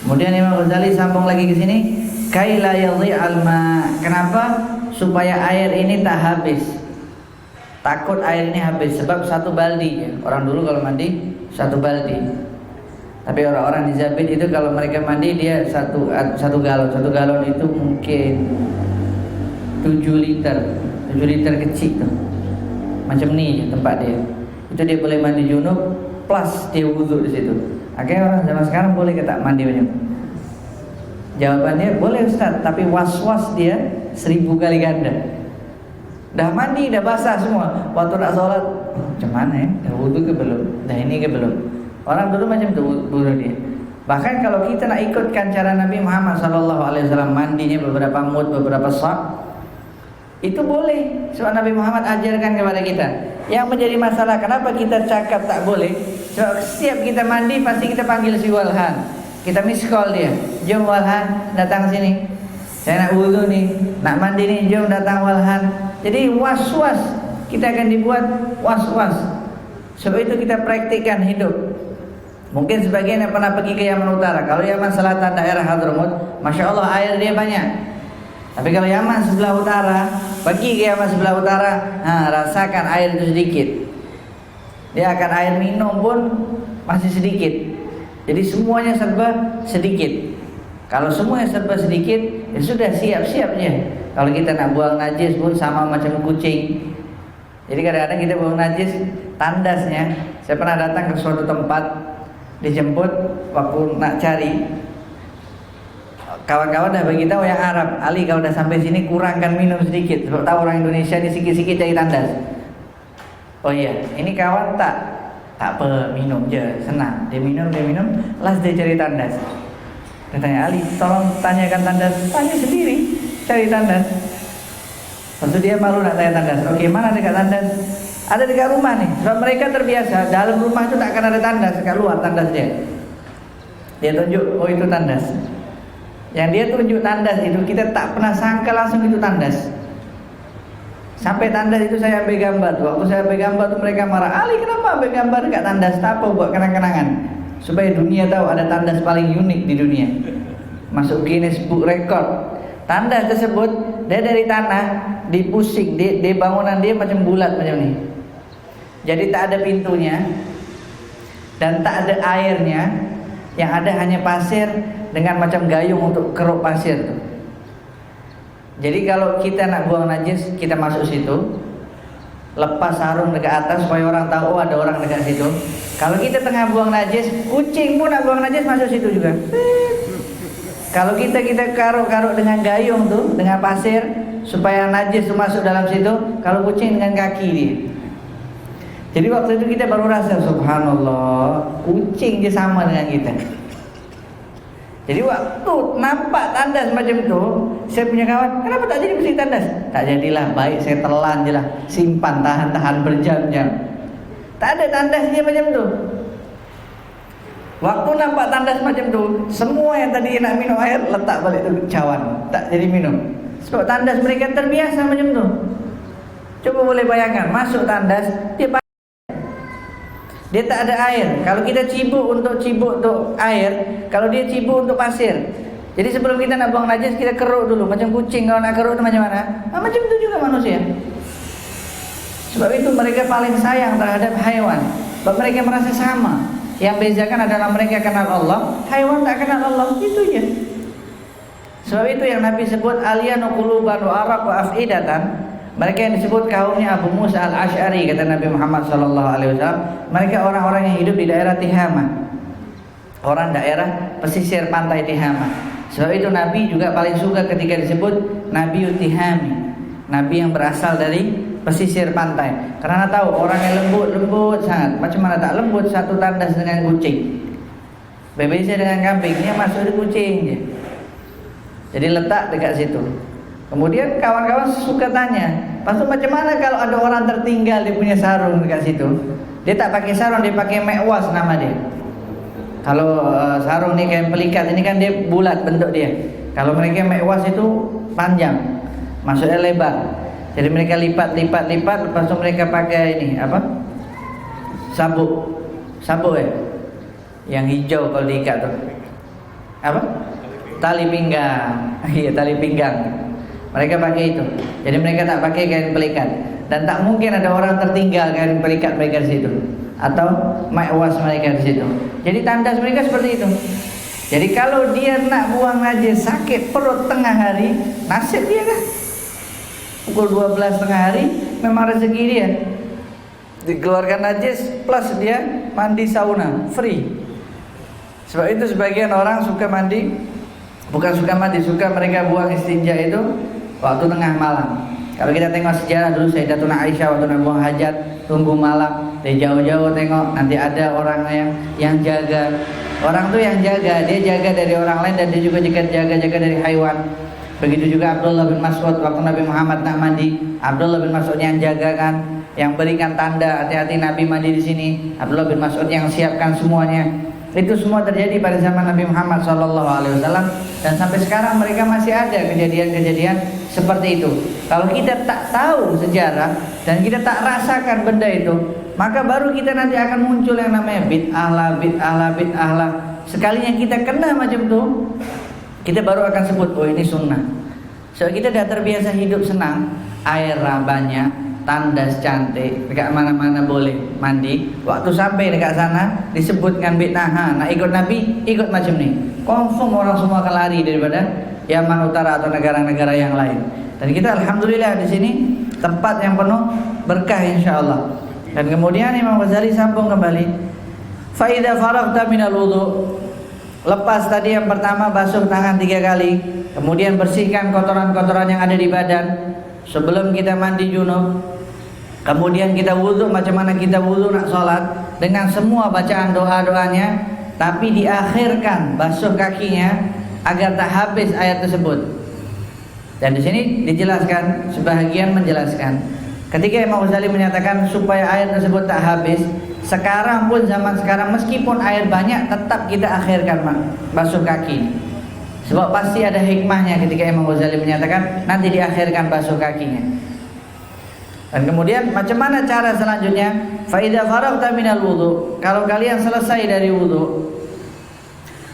Speaker 1: Kemudian Imam Ghazali sambung lagi ke sini, kaila yadhi'al ma. Kenapa? Supaya air ini tak habis. Takut air ini habis, sebab satu baldi ya. Orang dulu kalau mandi satu baldi. Tapi orang-orang di Zabit itu kalau mereka mandi dia satu galon. Satu galon itu mungkin 7 liter kecil tuh. Macam ni tempat dia. Itu dia boleh mandi junub plus dia wudu di situ. Akhirnya orang zaman sekarang boleh ke tak mandi junub? Jawabannya boleh Ustaz, tapi was-was dia 1000 kali ganda. Dah mandi, dah basah semua. Waktu nak sholat, macam mana ya? Dah wudu ke belum? Dah ini ke belum? Orang dulu macam tu wudu dia. Bahkan kalau kita nak ikutkan cara Nabi Muhammad SAW mandinya beberapa mud, beberapa sak, itu boleh. Sebab Nabi Muhammad ajarkan kepada kita. Yang menjadi masalah, kenapa kita cakap tak boleh? Sebab setiap kita mandi pasti kita panggil si Walhan. Kita miss call dia. Jom Walhan, datang sini. Saya nak wudu nih, nak mandi nih, jom datang Walhan. Jadi was-was, kita akan dibuat was-was. Sebab itu kita praktikkan hidup. Mungkin sebagian yang pernah pergi ke Yaman Utara. Kalau Yaman Selatan daerah Hadramut, Masya Allah air dia banyak. Tapi kalau Yaman sebelah utara, pergi ke Yaman sebelah utara, rasakan air itu sedikit. Dia akan air minum pun masih sedikit. Jadi semuanya serba sedikit. Kalau semuanya serba sedikit, ya sudah siap-siap aja. Kalau kita nak buang najis pun sama macam kucing. Jadi kadang-kadang kita buang najis, tandasnya. Saya pernah datang ke suatu tempat, dijemput waktu nak cari. Kawan-kawan dah beritahu yang Arab, Ali kalau dah sampai sini kurangkan minum sedikit. Sebab tahu orang Indonesia ni sikit-sikit cari tandas. Oh iya, ini kawan tak apa, minum je, senang. Dia minum, last dia cari tandas. Dia tanya, Ali tolong tanyakan tandas. Tanya sendiri, cari tandas. Lepas tu dia malu nak tanya tandas. Okey, mana dekat tandas? Ada dekat rumah nih. Sebab mereka terbiasa dalam rumah itu tak akan ada tandas, dekat luar tandas dia. Dia tunjuk, oh itu tandas. Yang dia tunjuk tandas itu, kita tak pernah sangka langsung itu tandas. Sampai tandas itu saya ambil gambar tuh. Waktu saya ambil gambar tuh mereka marah, Ali kenapa ambil gambar dekat tandas? Tak apa, buat kenang-kenangan, supaya dunia tahu ada tandas paling unik di dunia, masuk Guinness Book Record. Tandas tersebut dia dari tanah dipusing, di bangunan dia macam bulat macam ni. Jadi tak ada pintunya dan tak ada airnya, yang ada hanya pasir dengan macam gayung untuk keruk pasir tuh. Jadi kalau kita nak buang najis, kita masuk situ, lepas sarung dekat atas supaya orang tahu oh ada orang dekat situ. Kalau kita tengah buang najis, kucing pun nak buang najis masuk situ juga. Kalau kita karuk-karuk dengan gayung tuh, dengan pasir supaya najis tu masuk dalam situ, kalau kucing dengan kaki dia. Jadi waktu itu kita baru rasa subhanallah, kucing je sama dengan kita. Jadi waktu nampak tandas macam tu, saya punya kawan, kenapa tak jadi bersih tandas? Tak jadilah, baik saya telan je lah, simpan tahan berjam-jam. Tak ada tandas dia macam tu. Waktu nampak tandas macam tu, semua yang tadi nak minum air letak balik tu cawan, tak jadi minum. Sebab tandas mereka terbiasa macam tu. Coba boleh bayangkan, masuk tandas, dia tak ada air. Kalau kita cibuk untuk air, kalau dia cibuk untuk pasir. Jadi sebelum kita nak buang najis, kita keruk dulu. Macam kucing kalau nak keruk itu macam mana? Macam itu juga manusia. Sebab itu mereka paling sayang terhadap haiwan. Sebab mereka merasa sama. Yang bezakan adalah mereka kenal Allah, haiwan tak kenal Allah. Itu je. Sebab itu yang Nabi sebut aliyanu quluban wa araq wa afidatan. Mereka yang disebut kaumnya Abu Musa al-Ash'ari, kata Nabi Muhammad SAW, mereka orang-orang yang hidup di daerah Tihama, orang daerah pesisir pantai Tihama. Sebab itu Nabi juga paling suka ketika disebut Nabi Tihami, Nabi yang berasal dari pesisir pantai. Karena tahu orang yang lembut sangat. Macam mana tak lembut satu tandas dengan kucing, berbeza dengan kambing, dia masuk di kucing je. Jadi letak dekat situ. Kemudian kawan-kawan suka tanya, "Pastor, macam mana kalau ada orang tertinggal dia punya sarung dekat situ?" Dia tak pakai sarung, dia pakai mekwas nama dia. Kalau sarung ni kayak pelikat, ini kan dia bulat bentuk dia. Kalau mereka mekwas itu panjang, maksudnya lebar. Jadi mereka lipat, lepas tu mereka pakai ini apa? Sabuk yang hijau kalau diikat tu. Apa? Tali pinggang. Iya, tali pinggang. Mereka pakai itu. Jadi mereka tak pakai kain pelikat. Dan tak mungkin ada orang tertinggal kain pelikat mereka di situ, atau mekwas mereka di situ. Jadi tandas mereka seperti itu. Jadi kalau dia nak buang najis, sakit perut tengah hari, nasib dia kan. Pukul 12 tengah hari, memang rezeki dia. Dikeluarkan najis plus dia mandi sauna free. Sebab itu sebagian orang suka mandi, bukan suka mandi, suka mereka buang istinja itu waktu tengah malam. Kalau kita tengok sejarah dulu Sayyidatuna Aisyah waktu nak buang hajat, tunggu malam, dari jauh-jauh tengok nanti ada orang yang jaga. Orang tu yang jaga, dia jaga dari orang lain dan dia juga jaga dari haiwan. Begitu juga Abdullah bin Mas'ud waktu Nabi Muhammad nak mandi, Abdullah bin Mas'ud yang jaga kan, yang berikan tanda hati-hati Nabi mandi di sini. Abdullah bin Mas'ud yang siapkan semuanya. Itu semua terjadi pada zaman Nabi Muhammad SAW, dan sampai sekarang mereka masih ada kejadian-kejadian seperti itu. Kalau kita tak tahu sejarah dan kita tak rasakan benda itu, maka baru kita nanti akan muncul yang namanya bid'ah lah. Sekalinya kita kena macam itu, kita baru akan sebut, oh ini sunnah. So kita dah terbiasa hidup senang, air banyak, tandas cantik, dekat mana-mana boleh mandi. Waktu sampai dekat sana disebut ngambil nak ikut Nabi, ikut macam ni. Confirm orang semua akan lari daripada Yaman Utara atau negara-negara yang lain. Dan kita alhamdulillah di sini tempat yang penuh berkah insyaallah. Dan kemudian Imam Ghazali sambung kembali. Fa idza faraghta minal wudu. Lepas tadi yang pertama basuh tangan 3 kali, kemudian bersihkan kotoran-kotoran yang ada di badan sebelum kita mandi junub. Kemudian kita wudhu, macam mana kita wudhu nak sholat dengan semua bacaan doa-doanya, tapi diakhirkan basuh kakinya agar tak habis ayat tersebut. Dan di sini dijelaskan, sebahagian menjelaskan, ketika Imam Ghazali menyatakan supaya ayat tersebut tak habis, sekarang pun zaman sekarang meskipun air banyak tetap kita akhirkan basuh kaki. Sebab pasti ada hikmahnya ketika Imam Ghazali menyatakan nanti diakhirkan basuh kakinya. Dan kemudian macam mana cara selanjutnya? Fa idza faraghta minal wudu, kalau kalian selesai dari wudu,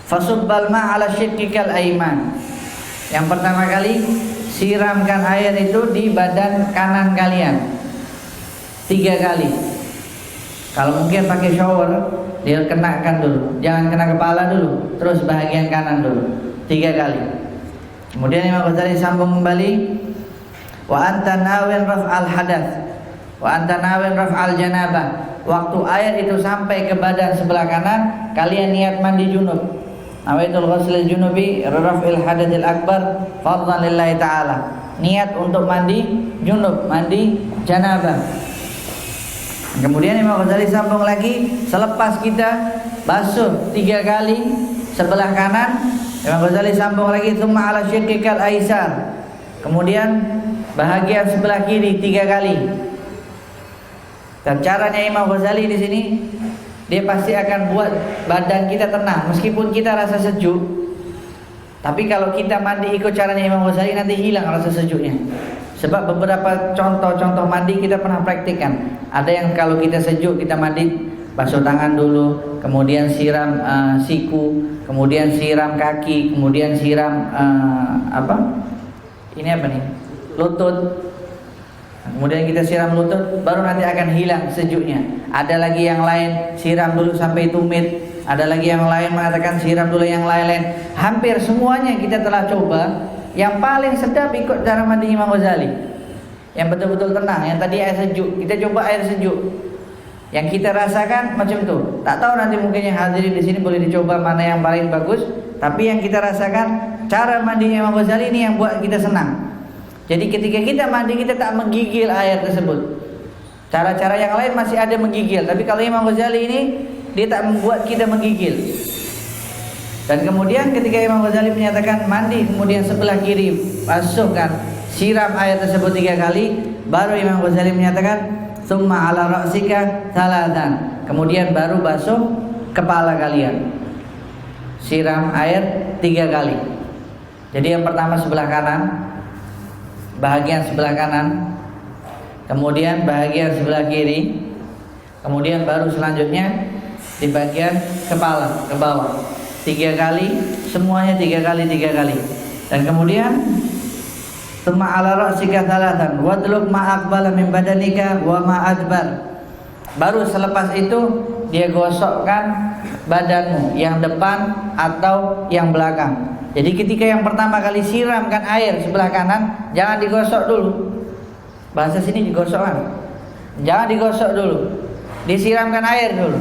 Speaker 1: fasubbal ma' ala shiqqikal aiman. Yang pertama kali siramkan air itu di badan kanan kalian 3 kali. Kalau mungkin pakai shower, dia kenakan dulu, jangan kena kepala dulu, terus bahagian kanan dulu 3 kali. Kemudian Imam Ghazali sambung kembali, wa anta nawin raf'al hadath wa anta nawin raf'al janabah. Waktu air itu sampai ke badan sebelah kanan, kalian niat mandi junub. Nawaitul ghusl junubi raf'il hadathil akbar fadlan lillahi ta'ala. Niat untuk mandi junub, mandi janabah. Kemudian Imam Ghazali sambung lagi, selepas kita basuh 3 kali sebelah kanan, Imam Ghazali sambung lagi, tsumma ala syiqqikal aisar. Kemudian bahagian sebelah kiri 3 kali. Dan caranya Imam Ghazali di sini, dia pasti akan buat badan kita tenang meskipun kita rasa sejuk. Tapi kalau kita mandi ikut caranya Imam Ghazali nanti hilang rasa sejuknya. Sebab beberapa contoh-contoh mandi kita pernah praktikkan. Ada yang kalau kita sejuk kita mandi basuh tangan dulu, kemudian siram siku, kemudian siram kaki, kemudian siram lutut. Kemudian kita siram lutut, baru nanti akan hilang sejuknya. Ada lagi yang lain siram dulu sampai tumit. Ada lagi yang lain mengatakan siram dulu yang lain-lain. Hampir semuanya kita telah coba. Yang paling sedap ikut cara mandi Imam Ghazali, yang betul-betul tenang. Yang tadi air sejuk, kita coba air sejuk. Yang kita rasakan macam tu. Tak tahu nanti mungkin yang hadirin di sini boleh dicoba mana yang paling bagus. Tapi yang kita rasakan cara mandi Imam Ghazali ini yang buat kita senang. Jadi ketika kita mandi kita tak menggigil air tersebut. Cara-cara yang lain masih ada menggigil, tapi kalau Imam Ghazali ini dia tak membuat kita menggigil. Dan kemudian ketika Imam Ghazali menyatakan mandi, kemudian sebelah kiri basuhkan, siram air tersebut 3 kali, baru Imam Ghazali menyatakan tsumma ala ra'sika thalathan. Kemudian baru basuh kepala kalian. Siram air 3 kali. Jadi yang pertama sebelah kanan, bahagian sebelah kanan, kemudian bahagian sebelah kiri, kemudian baru selanjutnya di bagian kepala ke bawah 3 kali, semuanya 3 kali. Dan kemudian tsumma ala ra'sika thalathan wadluk ma aqbala min badanika wa ma adbar. Baru selepas itu dia gosokkan badanmu yang depan atau yang belakang. Jadi ketika yang pertama kali siramkan air sebelah kanan, jangan digosok dulu. Bahasa sini digosokkan. Jangan digosok dulu. Disiramkan air dulu.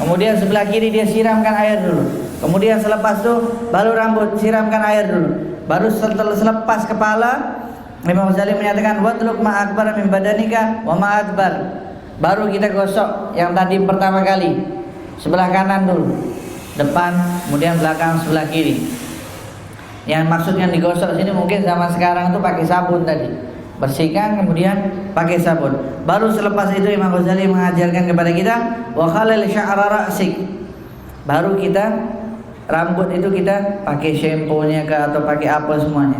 Speaker 1: Kemudian sebelah kiri dia siramkan air dulu. Kemudian selepas itu baru rambut siramkan air dulu. Baru setelah selepas kepala, Imam Ghazali menyatakan wadluk ma akbar min badanika wa ma adbar. Baru kita gosok yang tadi pertama kali sebelah kanan dulu, depan, kemudian belakang, sebelah kiri. Yang maksudnya digosok sini mungkin zaman sekarang itu pakai sabun tadi. Bersihkan kemudian pakai sabun. Baru selepas itu Imam Ghazali mengajarkan kepada kita wa khalil sya'ra ra'sik. Baru kita rambut itu kita pakai shampoo-nya ke atau pakai apa semuanya.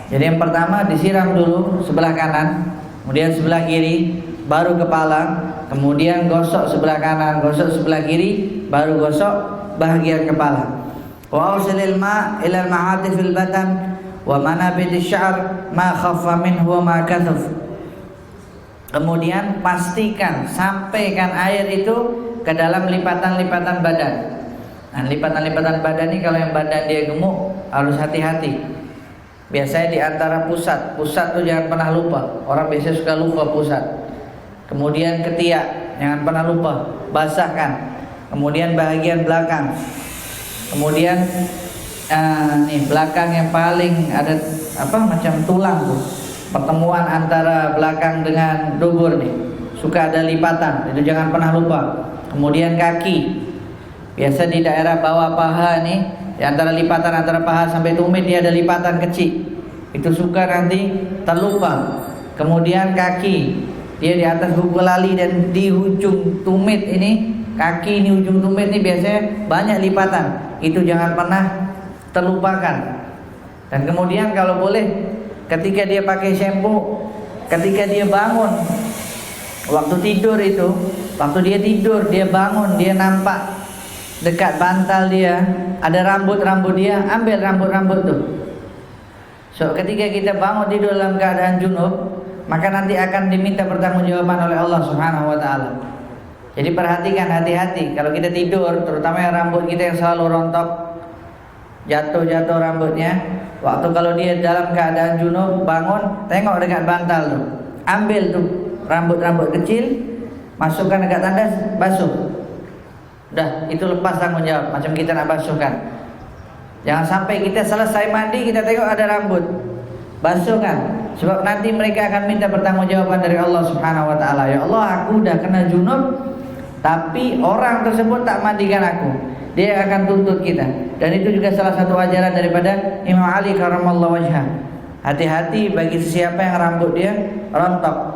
Speaker 1: Jadi yang pertama disiram dulu sebelah kanan, kemudian sebelah kiri, baru kepala, kemudian gosok sebelah kanan, gosok sebelah kiri, baru gosok bahagian kepala. Wa ausilil ma' ila al-ma'atifil batan wa manabid asy-sya'r ma khaffa minhu wa ma kathaf. Kemudian pastikan sampaikan air itu ke dalam lipatan-lipatan badan. Nah, lipatan-lipatan badan ini kalau yang badan dia gemuk harus hati-hati. Biasanya di antara pusat tuh jangan pernah lupa. Orang biasanya suka lupa pusat. Kemudian ketiak, jangan pernah lupa, basahkan. Kemudian bagian belakang. Kemudian nih belakang yang paling ada macam tulang tuh. Pertemuan antara belakang dengan dubur nih, suka ada lipatan, itu jangan pernah lupa. Kemudian kaki, biasa di daerah bawah paha nih, di antara lipatan antara paha sampai tumit dia ada lipatan kecil, itu suka nanti terlupa. Kemudian kaki, dia di atas buku lali dan di ujung tumit ini, kaki ini ujung tumit ini biasanya banyak lipatan, itu jangan pernah terlupakan. Dan kemudian kalau boleh ketika dia pakai shampoo, ketika dia bangun, waktu tidur itu, waktu dia tidur, dia bangun, dia nampak dekat bantal dia ada rambut-rambut dia, ambil rambut-rambut tuh. So ketika kita bangun tidur dalam keadaan junub, maka nanti akan diminta pertanggungjawaban oleh Allah Subhanahu wa taala. Jadi perhatikan, hati-hati kalau kita tidur, terutama yang rambut kita yang selalu rontok, jatuh-jatuh rambutnya. Waktu kalau dia dalam keadaan junub bangun, tengok dekat bantal tuh, ambil tuh rambut-rambut kecil, masukkan dekat tandas, basuh. Udah, itu lepas tanggung jawab. Macam kita nak basuhkan. Jangan sampai kita selesai mandi kita tengok ada rambut, basuhkan. Sebab nanti mereka akan minta pertanggungjawaban dari Allah Subhanahu wa taala. Ya Allah, aku udah kena junub, tapi orang tersebut tak mandikan aku. Dia akan tuntut kita. Dan itu juga salah satu ajaran daripada Imam Ali karramallahu wajhah. Hati-hati bagi siapa yang rambut dia rontok.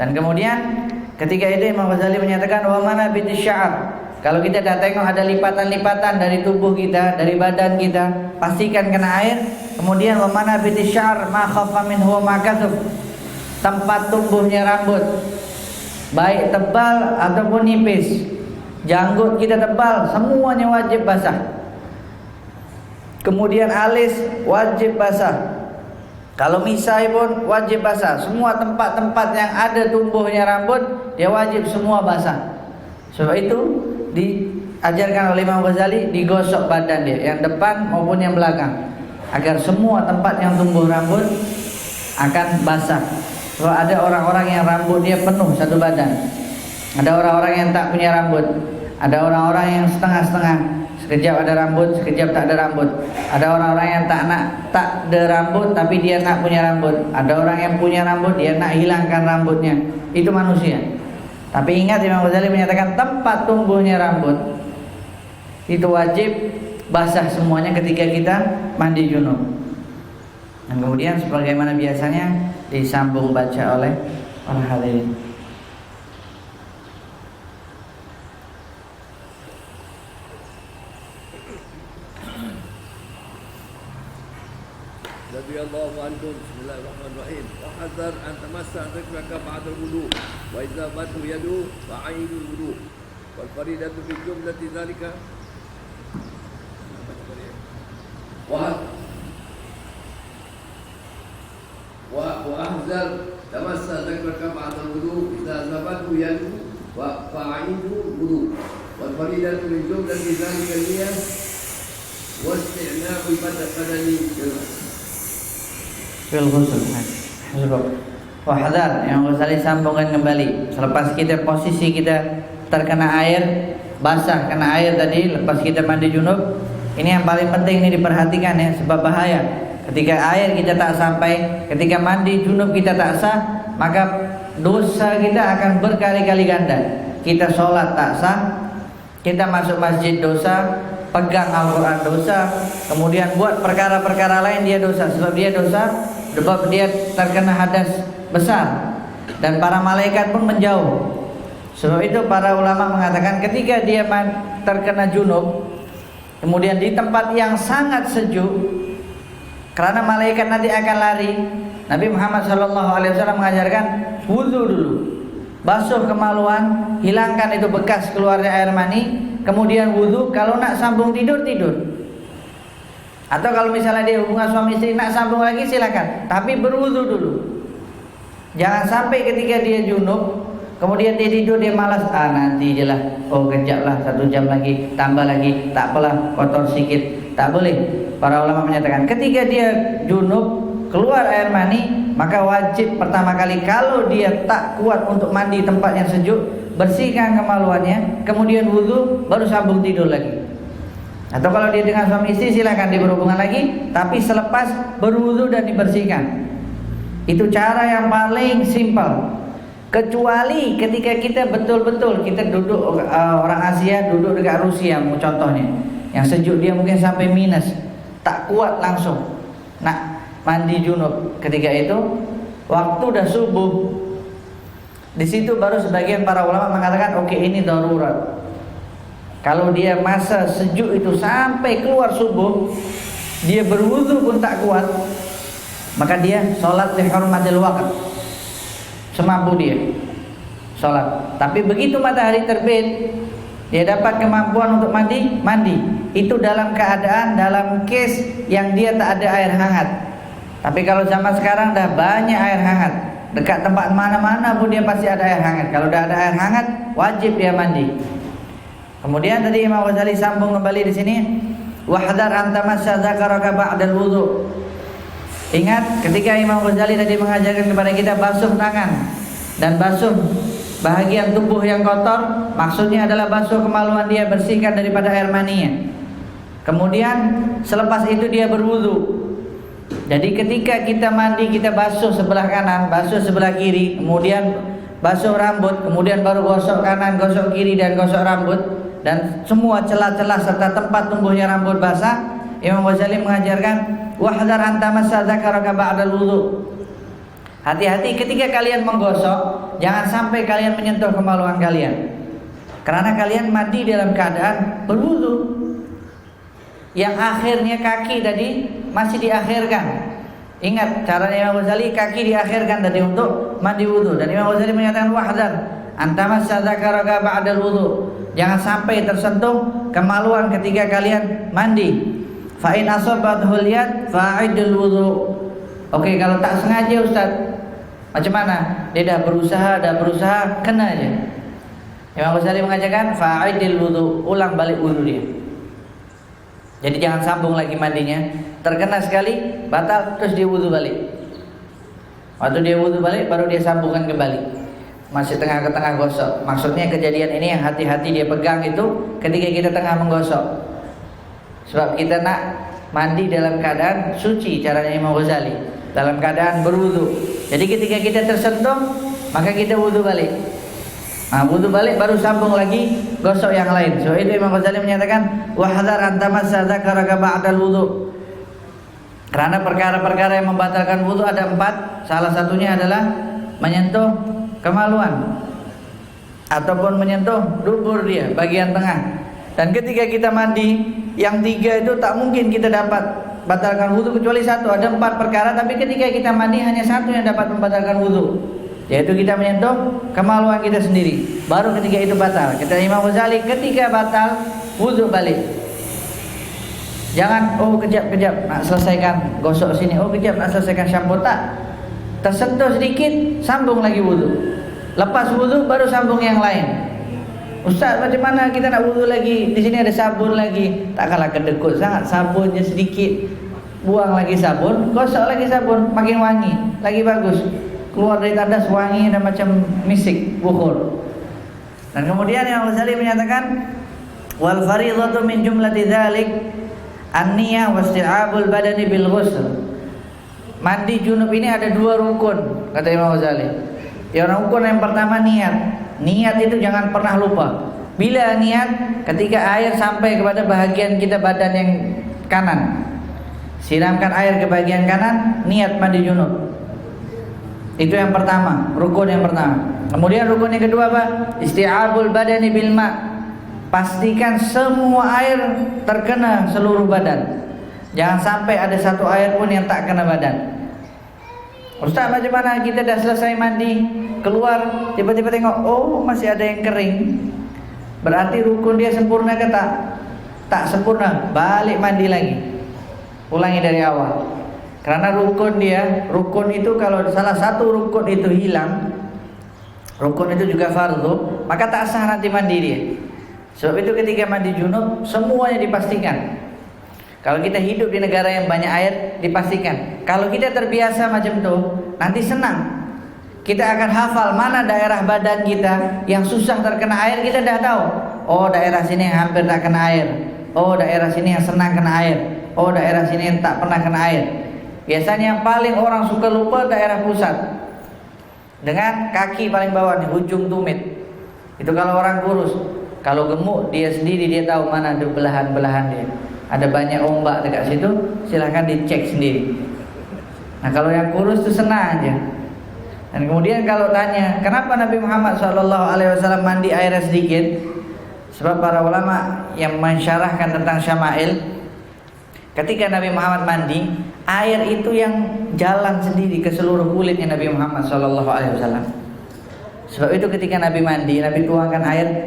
Speaker 1: Dan kemudian ketika itu Imam Ghazali menyatakan wa mana bitisya'r. Kalau kita dah tengok ada lipatan-lipatan dari tubuh kita, dari badan kita, pastikan kena air. Kemudian wa mana bitisya'r ma khafa minhu ma kasab. Tempat tumbuhnya rambut, baik tebal ataupun nipis. Janggut kita tebal, semuanya wajib basah. Kemudian alis wajib basah. Kalau misai pun wajib basah. Semua tempat-tempat yang ada tumbuhnya rambut, dia wajib semua basah. Sebab itu diajarkan oleh Imam Ghazali, digosok badan dia, yang depan maupun yang belakang, agar semua tempat yang tumbuh rambut akan basah. Sebab ada orang-orang yang rambut dia penuh satu badan, ada orang-orang yang tak punya rambut, ada orang-orang yang setengah-setengah, sekejap ada rambut, sekejap tak ada rambut. Ada orang-orang yang tak ada rambut tapi dia nak punya rambut. Ada orang yang punya rambut, dia nak hilangkan rambutnya. Itu manusia. Tapi ingat Imam Ghazali menyatakan tempat tumbuhnya rambut itu wajib basah semuanya ketika kita mandi junub. Dan kemudian sebagaimana biasanya disambung baca oleh para hadirin.
Speaker 2: رضي الله عنكم بسم الله الرحمن الرحيم وحذر أن تمسح ذكرك بعد الوضوء وإذا بات يده فعيد الوضوء والفريدة في جملة ذلك وأحذر تمسح ذكرك بعد الوضوء إذا ذهبت يده فعيد الوضوء والفريدة في جملة ذلك النية واستعناء البدن
Speaker 1: fil ghusl. Wahdar, yang Ghazali sambungkan kembali. Selepas kita posisi kita terkena air basah, kena air tadi, lepas kita mandi junub, ini yang paling penting ini diperhatikan ya, sebab bahaya. Ketika air kita tak sampai, ketika mandi junub kita tak sah, maka dosa kita akan berkali-kali ganda. Kita sholat tak sah, kita masuk masjid dosa, pegang Al-Quran dosa, kemudian buat perkara-perkara lain dia dosa. Sebab dia dosa, sebab dia terkena hadas besar, dan para malaikat pun menjauh. Sebab itu para ulama mengatakan ketika dia terkena junub, kemudian di tempat yang sangat sejuk, karena malaikat nanti akan lari, Nabi Muhammad SAW mengajarkan wudu dulu, basuh kemaluan, hilangkan itu bekas keluarnya air mani, kemudian wudu. Kalau nak sambung tidur, tidur. Atau kalau misalnya dia hubungan suami istri nak sambung lagi silakan, tapi berwudu dulu. Jangan sampai ketika dia junub, kemudian dia tidur, dia malas, nanti aja lah, kejap lah, 1 jam lagi, tambah lagi, tak apalah, kotor sedikit. Tak boleh. Para ulama menyatakan ketika dia junub keluar air mani, maka wajib pertama kali kalau dia tak kuat untuk mandi tempat yang sejuk, bersihkan kemaluannya, kemudian wudu, baru sambung tidur lagi. Atau kalau dia dengan suami istri, silakan dia berhubungan lagi, tapi selepas berwudu dan dibersihkan. Itu cara yang paling simpel. Kecuali ketika kita betul-betul kita duduk, orang Asia duduk dekat Rusia contohnya, yang sejuk dia mungkin sampai minus, tak kuat langsung nak mandi junub. Ketika itu waktu dah subuh, di situ baru sebagian para ulama mengatakan oke, ini darurat. Kalau dia masa sejuk itu sampai keluar subuh, dia berwudu pun tak kuat, maka dia sholat li hurmatil waqt, semampu dia sholat. Tapi begitu matahari terbit, dia dapat kemampuan untuk mandi. Itu dalam keadaan, dalam case yang dia tak ada air hangat. Tapi kalau zaman sekarang dah banyak air hangat, dekat tempat mana-mana pun dia pasti ada air hangat. Kalau dah ada air hangat, wajib dia mandi. Kemudian tadi Imam Ghazali sambung kembali di sini, wahdar antamassa dzakaraka ba'dal wudu. Ingat ketika Imam Ghazali tadi mengajarkan kepada kita basuh tangan dan basuh bahagian tubuh yang kotor, maksudnya adalah basuh kemaluan dia, bersihkan daripada air maninya. Kemudian selepas itu dia berwudu. Jadi ketika kita mandi, kita basuh sebelah kanan, basuh sebelah kiri, kemudian basuh rambut, kemudian baru gosok kanan, gosok kiri, dan gosok rambut, dan semua celah-celah serta tempat tumbuhnya rambut basah. Imam Ghazali mengajarkan wahdar antamassa dzakaraka ba'dal wudu. Hati-hati ketika kalian menggosok, jangan sampai kalian menyentuh kemaluan kalian, karena kalian mandi dalam keadaan berwudu. Yang akhirnya kaki tadi masih diakhirkan. Ingat caranya Imam Ghazali, kaki diakhirkan tadi untuk mandi wudu. Dan Imam Ghazali menyatakan wahdar antamassa dzakaraka ba'dal wudu. Jangan sampai tersentuh kemaluan ketika kalian mandi. Fa in asabathul yad fa'idul wudu. Oke, kalau tak sengaja Ustaz, macam mana? Dia dah berusaha kena aja. Imam Ghazali mengajarkan fa'idul wudu, ulang balik wudu dia. Jadi jangan sambung lagi mandinya. Terkena sekali, batal, terus dia wudu balik. Waktu dia wudu balik, baru dia sambungkan kembali. Masih tengah-tengah gosok. Maksudnya kejadian ini yang hati-hati dia pegang itu ketika kita tengah menggosok. Sebab kita nak mandi dalam keadaan suci, caranya Imam Ghazali, dalam keadaan berwudu. Jadi ketika kita tersentuh, maka kita wudu balik. Wudu balik baru sambung lagi gosok yang lain. So itu Imam Ghazali menyatakan wahdar antamassa dzakaraka ba'dal wudu. Karena perkara-perkara yang membatalkan wudu ada 4. Salah satunya adalah menyentuh kemaluan ataupun menyentuh dubur dia, bagian tengah. Dan ketika kita mandi, yang 3 itu tak mungkin kita dapat batalkan wudu kecuali 1. Ada 4 perkara, tapi ketika kita mandi hanya 1 yang dapat membatalkan wudu, yaitu kita menyentuh kemaluan kita sendiri. Baru ketika itu batal. Kata Imam Ghazali, ketika batal wudu balik. Jangan kejap nak selesaikan gosok sini, kejap nak selesaikan shampoo, tak. Tersentuh sedikit, sambung lagi wudu. Lepas wudu baru sambung yang lain. Ustaz, macam mana kita nak wudu lagi? Di sini ada sabun lagi. Tak kalah kedekut sangat, sabunnya sedikit. Buang lagi sabun, gosok lagi sabun, makin wangi, lagi bagus. Keluar dari tandas wangi dan macam misik, bukhur. Dan kemudian Imam Ghazali menyatakan wal fardhatu min jumlati dzalik an-niyah wasti'abul badani bil ghusl. Mandi junub ini ada 2 rukun, kata Imam Ghazali. Yang rukun yang pertama niat. Niat itu jangan pernah lupa. Bila niat, ketika air sampai kepada bahagian kita badan yang kanan, siramkan air ke bagian kanan, niat mandi junub. Itu yang pertama, rukun yang pertama. Kemudian rukun yang kedua apa? Isti'abul badani bil ma'. Pastikan semua air terkena seluruh badan. Jangan sampai ada 1 air pun yang tak kena badan. Ustaz, macam mana kita dah selesai mandi, keluar tiba-tiba tengok masih ada yang kering. Berarti rukun dia sempurna ke tak? Tak sempurna, balik mandi lagi. Ulangi dari awal. Karena rukun itu kalau salah satu rukun itu hilang, rukun itu juga fardu, maka tak sah nanti mandi dia. Sebab itu ketika mandi junub semuanya dipastikan. Kalau kita hidup di negara yang banyak air, dipastikan. Kalau kita terbiasa macam itu, nanti senang. Kita akan hafal mana daerah badan kita yang susah terkena air, kita dah tahu. Oh, daerah sini yang hampir tak kena air. Oh, daerah sini yang senang kena air. Oh, daerah sini yang tak pernah kena air. Biasanya yang paling orang suka lupa daerah pusat, dengan kaki paling bawah nih, ujung tumit. Itu kalau orang kurus. Kalau gemuk dia sendiri dia tahu mana ada belahan-belahan dia. Ada banyak ombak dekat situ, silahkan dicek sendiri. Nah kalau yang kurus itu senang aja. Dan kemudian kalau tanya kenapa Nabi Muhammad SAW mandi airnya sedikit, sebab para ulama yang mensyarahkan tentang syama'il, ketika Nabi Muhammad mandi, air itu yang jalan sendiri ke seluruh kulitnya Nabi Muhammad SAW. Sebab itu ketika Nabi mandi, Nabi tuangkan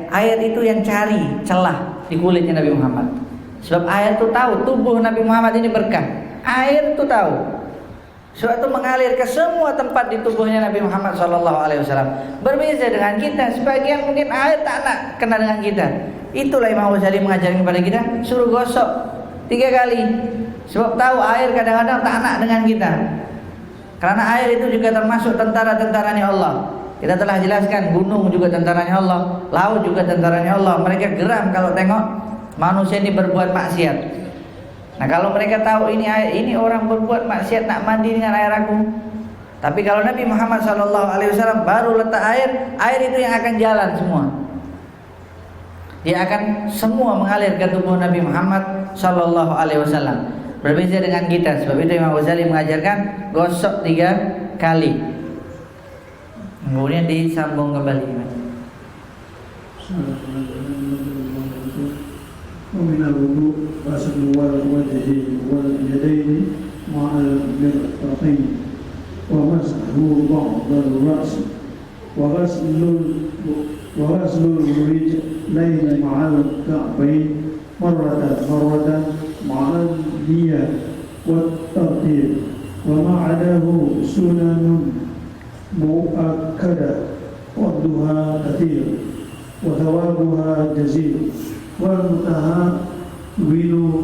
Speaker 1: air itu yang cari celah di kulitnya Nabi Muhammad. Sebab air itu tahu tubuh Nabi Muhammad ini berkah. Air itu tahu. Sebab itu mengalir ke semua tempat di tubuhnya Nabi Muhammad SAW. Berbeza dengan kita, sebagian mungkin air tak nak kena dengan kita. Itulah Imam Ghazali mengajarkan kepada kita, suruh gosok 3 kali. Sebab tahu air kadang-kadang tak nak dengan kita. Karena air itu juga termasuk tentara-tentaranya Allah. Kita telah jelaskan, gunung juga tentaranya Allah, laut juga tentaranya Allah. Mereka geram kalau tengok manusia ini berbuat maksiat. Nah kalau mereka tahu ini orang berbuat maksiat nak mandi dengan air aku. Tapi kalau Nabi Muhammad SAW baru letak air itu yang akan jalan semua. Dia akan semua mengalir ke tubuh Nabi Muhammad SAW. Berbeza dengan kita. Sebab itu Imam Ghazali mengajarkan gosok 3 kali. Kemudian disambung kembali.
Speaker 3: ومن الوضوء غسل الوجه واليدين مع المرفقين ومسح بعض الرأس وغسل الرجلين مع الكعبين مرة مع النية والترتيب وما عداه سنن مؤكدة فضلها كثير وثوابها جزيل والمتهاون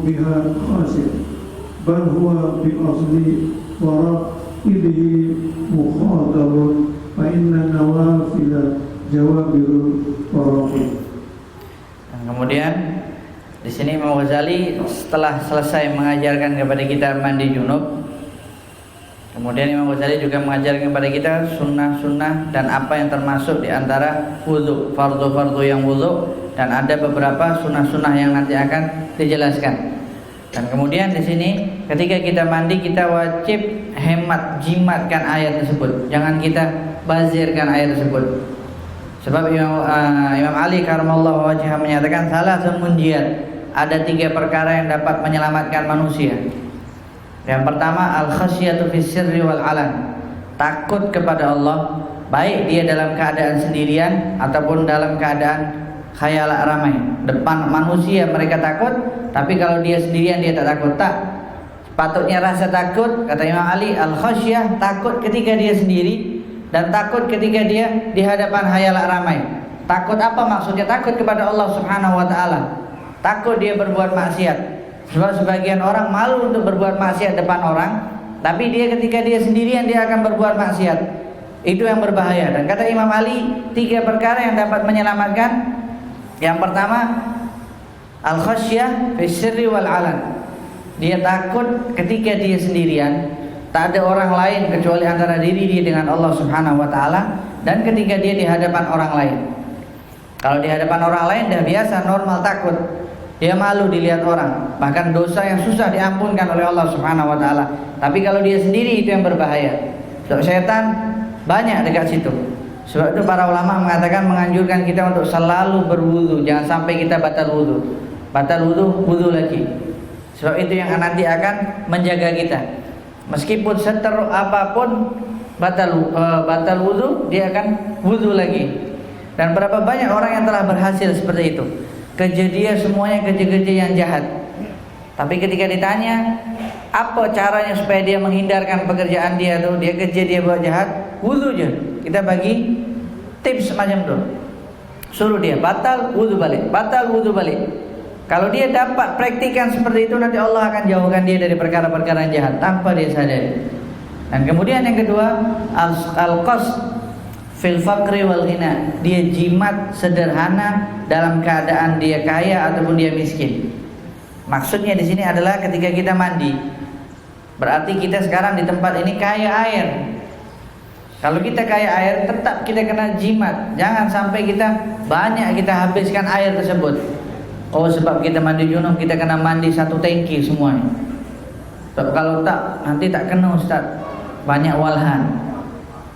Speaker 3: بها خاسر بل هو بأصل ورائده مخاطر فإن النوافل جوابر ورائد.
Speaker 1: Kemudian di sini Imam Ghazali setelah selesai mengajarkan kepada kita mandi junub, kemudian Imam Ghazali juga mengajarkan kepada kita sunnah-sunnah dan apa yang termasuk di antara wudu, fardu-fardu yang wudu, dan ada beberapa sunnah-sunnah yang nanti akan dijelaskan. Dan kemudian di sini ketika kita mandi kita wajib jimatkan air tersebut. Jangan kita bazirkan air tersebut. Sebab Imam Ali karamallahu wajhah menyatakan salah semunjiat. Ada 3 perkara yang dapat menyelamatkan manusia. Yang pertama al-khasyatu fis sirri wal alan. Takut kepada Allah, baik dia dalam keadaan sendirian ataupun dalam keadaan khayalak ramai. Depan manusia mereka takut, tapi kalau dia sendirian dia tak takut. Tak. Patutnya rasa takut, kata Imam Ali, al-khasyah, takut ketika dia sendiri dan takut ketika dia di hadapan khayalak ramai. Takut apa maksudnya? Takut kepada Allah Subhanahu wa taala. Takut dia berbuat maksiat. Sebab sebagian orang malu untuk berbuat maksiat depan orang, tapi dia ketika dia sendirian dia akan berbuat maksiat. Itu yang berbahaya. Dan kata Imam Ali, 3 perkara yang dapat menyelamatkan. Yang pertama al-khasyah fi sirri wal alan. Dia takut ketika dia sendirian, tak ada orang lain kecuali antara diri dia dengan Allah Subhanahu wa taala, dan ketika dia di hadapan orang lain. Kalau di hadapan orang lain dah biasa normal takut. Dia malu dilihat orang, bahkan dosa yang susah diampunkan oleh Allah Subhanahu wa taala. Tapi kalau dia sendiri itu yang berbahaya. Sebab syaitan banyak dekat situ. Sebab itu para ulama mengatakan menganjurkan kita untuk selalu berwudu, jangan sampai kita batal wudu. Batal wudu lagi. Sebab itu yang nanti akan menjaga kita. Meskipun seteruk apapun batal wudu, dia akan wudu lagi. Dan berapa banyak orang yang telah berhasil seperti itu. Kerja dia semuanya kerja-kerja yang jahat. Tapi ketika ditanya, Apa caranya supaya dia menghindarkan pekerjaan dia tuh? Dia kerja, dia buat jahat, wudu je. Kita bagi tips macam tu. Suruh dia batal, wudu balik. Batal, wudu balik. Kalau dia dapat praktikan seperti itu, nanti Allah akan jauhkan dia dari perkara-perkara yang jahat tanpa dia sadari. Dan kemudian yang kedua, al-qasd fil faqri wal ghina. Dia jimat sederhana dalam keadaan dia kaya ataupun dia miskin. Maksudnya di sini adalah ketika kita mandi, berarti kita sekarang di tempat ini kaya air. Kalau kita kaya air, tetap kita kena jimat. Jangan sampai kita banyak kita habiskan air tersebut. Oh, sebab kita mandi junub, kita kena mandi 1 tangki semuanya. Sebab kalau tak, nanti tak kena Ustaz. Banyak walhan.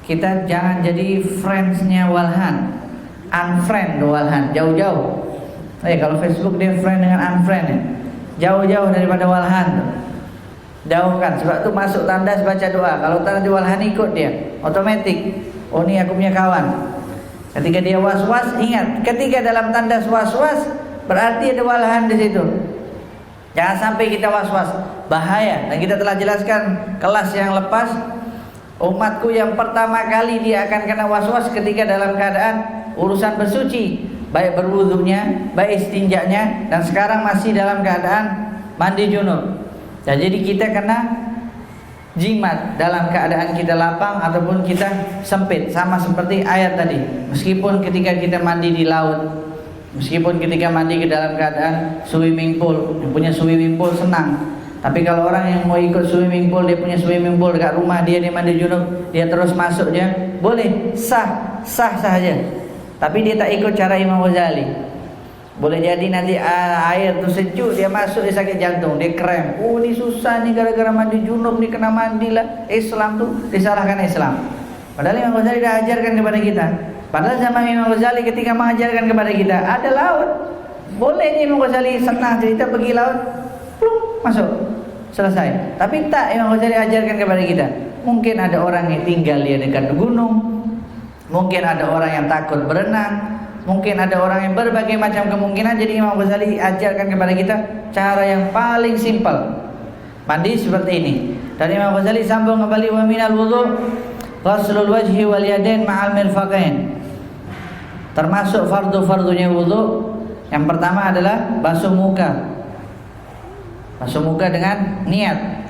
Speaker 1: Kita jangan jadi friends-nya walhan. Unfriend walhan, jauh-jauh. Kalau Facebook dia friend dengan unfriend ya. Jauh-jauh daripada walhan. Jauhkan, sebab tu masuk tandas baca doa. Kalau tak ada walhan ikut dia, otomatik. Oh, ni aku punya kawan. Ketika dia was-was, ingat, ketika dalam tandas was-was, berarti ada walhan di situ. Jangan sampai kita was-was, bahaya. Dan kita telah jelaskan kelas yang lepas, umatku yang pertama kali dia akan kena was-was ketika dalam keadaan urusan bersuci, baik berwudunya, baik istinjaknya, dan sekarang masih dalam keadaan mandi junub. Dan jadi kita kena jimat dalam keadaan kita lapang ataupun kita sempit, sama seperti ayat tadi. Meskipun ketika kita mandi di laut, meskipun ketika mandi ke dalam keadaan swimming pool, yang punya swimming pool senang. Tapi kalau orang yang mau ikut swimming pool, dia punya swimming pool dekat rumah dia mandi junub, dia terus masuk je, boleh, sah saja. Tapi dia tak ikut cara Imam Ghazali. Boleh jadi nanti air tu sejuk, dia masuk, dia sakit jantung, dia krem. Oh, ni susah ni gara-gara mandi junub ni, kena mandilah. Islam tu disalahkan Islam. Padahal Imam Ghazali dah ajarkan kepada kita. Padahal zaman Imam Ghazali ketika mengajarkan kepada kita, ada laut. Boleh ni Imam Ghazali senang cerita pergi laut, pluk, masuk, selesai. Tapi tak, Imam Ghazali ajarkan kepada kita. Mungkin ada orang yang tinggal dia dekat gunung, mungkin ada orang yang takut berenang, mungkin ada orang yang berbagai macam kemungkinan. Jadi Imam Ghazali ajarkan kepada kita cara yang paling simpel, mandi seperti ini. Dan Imam Ghazali sambung kembali, wa minal wudu' ghaslul wajhi wal yadain ma'al mirfaqain. Termasuk fardu-fardunya wudu, yang pertama adalah basuh muka. Basuh muka dengan niat.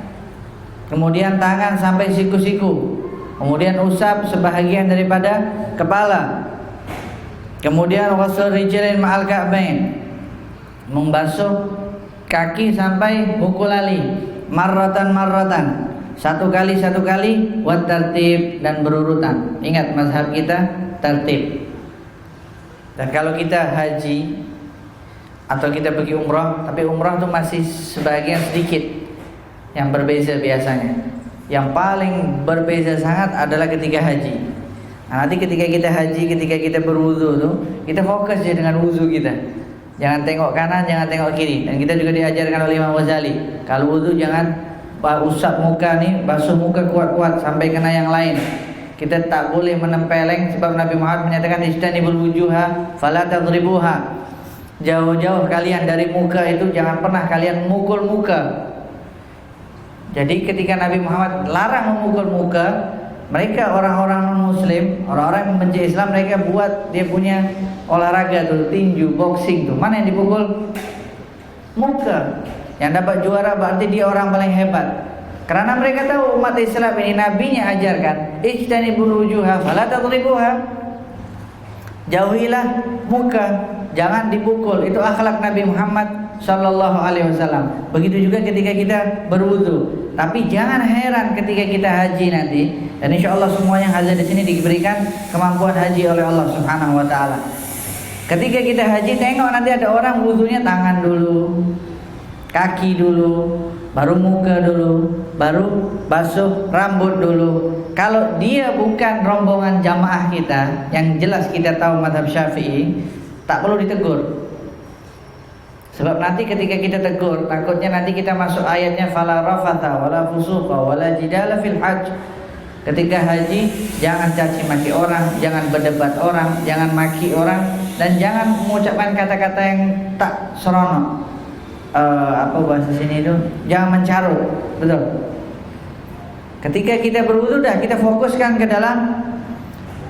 Speaker 1: Kemudian tangan sampai siku-siku. Kemudian usap sebahagian daripada kepala. Kemudian ghusl rijlain ma'al ka'bain, membasuh kaki sampai buku lali, marratan, satu kali, wa tartib, dan berurutan. Ingat mazhab kita tertib. Dan kalau kita haji atau kita pergi umrah, tapi umrah itu masih sebagian sedikit yang berbeza biasanya. Yang paling berbeza sangat adalah ketika haji. Nah, nanti ketika kita haji, ketika kita berwudu tu, kita fokus je dengan wudu kita. Jangan tengok kanan, jangan tengok kiri. Dan kita juga diajarkan oleh Imam Ghazali, kalau wudu jangan usap muka ni, basuh muka kuat-kuat sampai kena yang lain. Kita tak boleh menempeleng, sebab Nabi Muhammad menyatakan istanibul wujuha fala tadribuha. Jauh-jauh kalian dari muka itu, jangan pernah kalian memukul muka. Jadi ketika Nabi Muhammad larang memukul muka, mereka orang-orang non-muslim, orang-orang yang membenci Islam, mereka buat dia punya olahraga tu, tinju, boxing tu. Mana yang dipukul? Muka. Yang dapat juara berarti dia orang paling hebat. Karena mereka tahu umat Islam ini Nabinya ajarkan, ijtanibul wujuha fala tadribuha. Jauhilah muka, jangan dipukul. Itu akhlak Nabi Muhammad sallallahu alaihi wasallam. Begitu juga ketika kita berwudu. Tapi jangan heran ketika kita haji nanti, dan insyaallah semua yang hadir di sini diberikan kemampuan haji oleh Allah Subhanahu wa taala. Ketika kita haji, tengok nanti ada orang wudunya tangan dulu, kaki dulu, baru muka dulu, baru basuh rambut dulu. Kalau dia bukan rombongan jamaah kita, yang jelas kita tahu mazhab Syafi'i, tak perlu ditegur. Sebab nanti ketika kita tegur, takutnya nanti kita masuk ayatnya fala rafatha wala fusuqa wala jidala fil hajj. Ketika haji, jangan caci maki orang, jangan berdebat orang, jangan maki orang, dan jangan mengucapkan kata-kata yang tak seronok. apa bahasa sini itu, jangan mencarut, betul. Ketika kita berwudu dah kita fokuskan ke dalam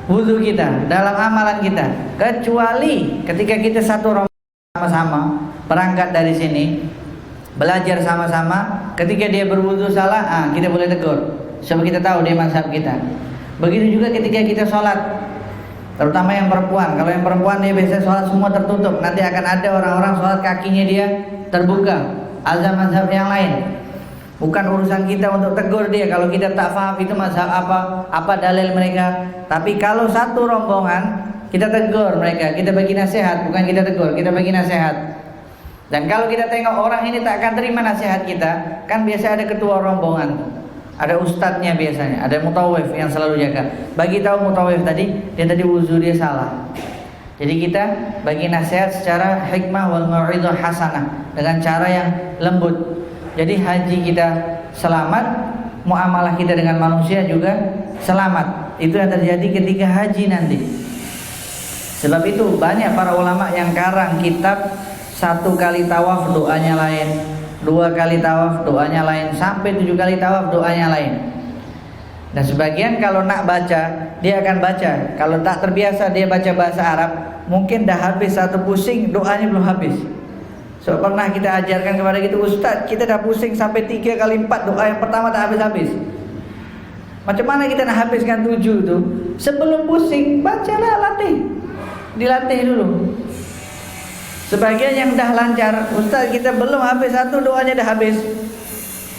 Speaker 1: wudu kita, dalam amalan kita. Kecuali ketika kita satu rombongan sama-sama berangkat dari sini, belajar sama-sama, ketika dia berwudu salah, kita boleh tegur. Sebab kita tahu dia mazhab kita. Begitu juga ketika kita sholat, terutama yang perempuan. Kalau yang perempuan dia biasa sholat semua tertutup, nanti akan ada orang-orang sholat kakinya dia terbuka. Azam mazhab yang lain. Bukan urusan kita untuk tegur dia kalau kita tak faham itu mazhab apa dalil mereka. Tapi kalau satu rombongan kita tegur mereka, kita bagi nasihat, bukan kita tegur, kita bagi nasihat. Dan kalau kita tengok orang ini tak akan terima nasihat kita, kan biasa ada ketua rombongan, ada ustadznya biasanya, ada mutawif yang selalu jaga. Bagi tahu mutawif tadi, dia tadi wuzu dia salah. Jadi kita bagi nasihat secara hikmah wal mau'izah hasanah, dengan cara yang lembut. Jadi haji kita selamat, muamalah kita dengan manusia juga selamat. Itu yang terjadi ketika haji nanti. Sebab itu banyak para ulama yang karang kitab, 1 kali tawaf doanya lain, 2 kali tawaf doanya lain, sampai 7 kali tawaf doanya lain. Dan sebagian kalau nak baca, dia akan baca. Kalau tak terbiasa dia baca bahasa Arab, mungkin dah habis satu pusing, doanya belum habis. So pernah kita ajarkan kepada kita, Ustaz, kita dah pusing sampai 3 kali 4 doa yang pertama tak habis-habis. Macam mana kita nak habiskan 7 tu? Sebelum pusing, bacalah, latih. Dilatih dulu. Sebagian yang dah lancar, Ustaz kita belum habis satu, doanya dah habis.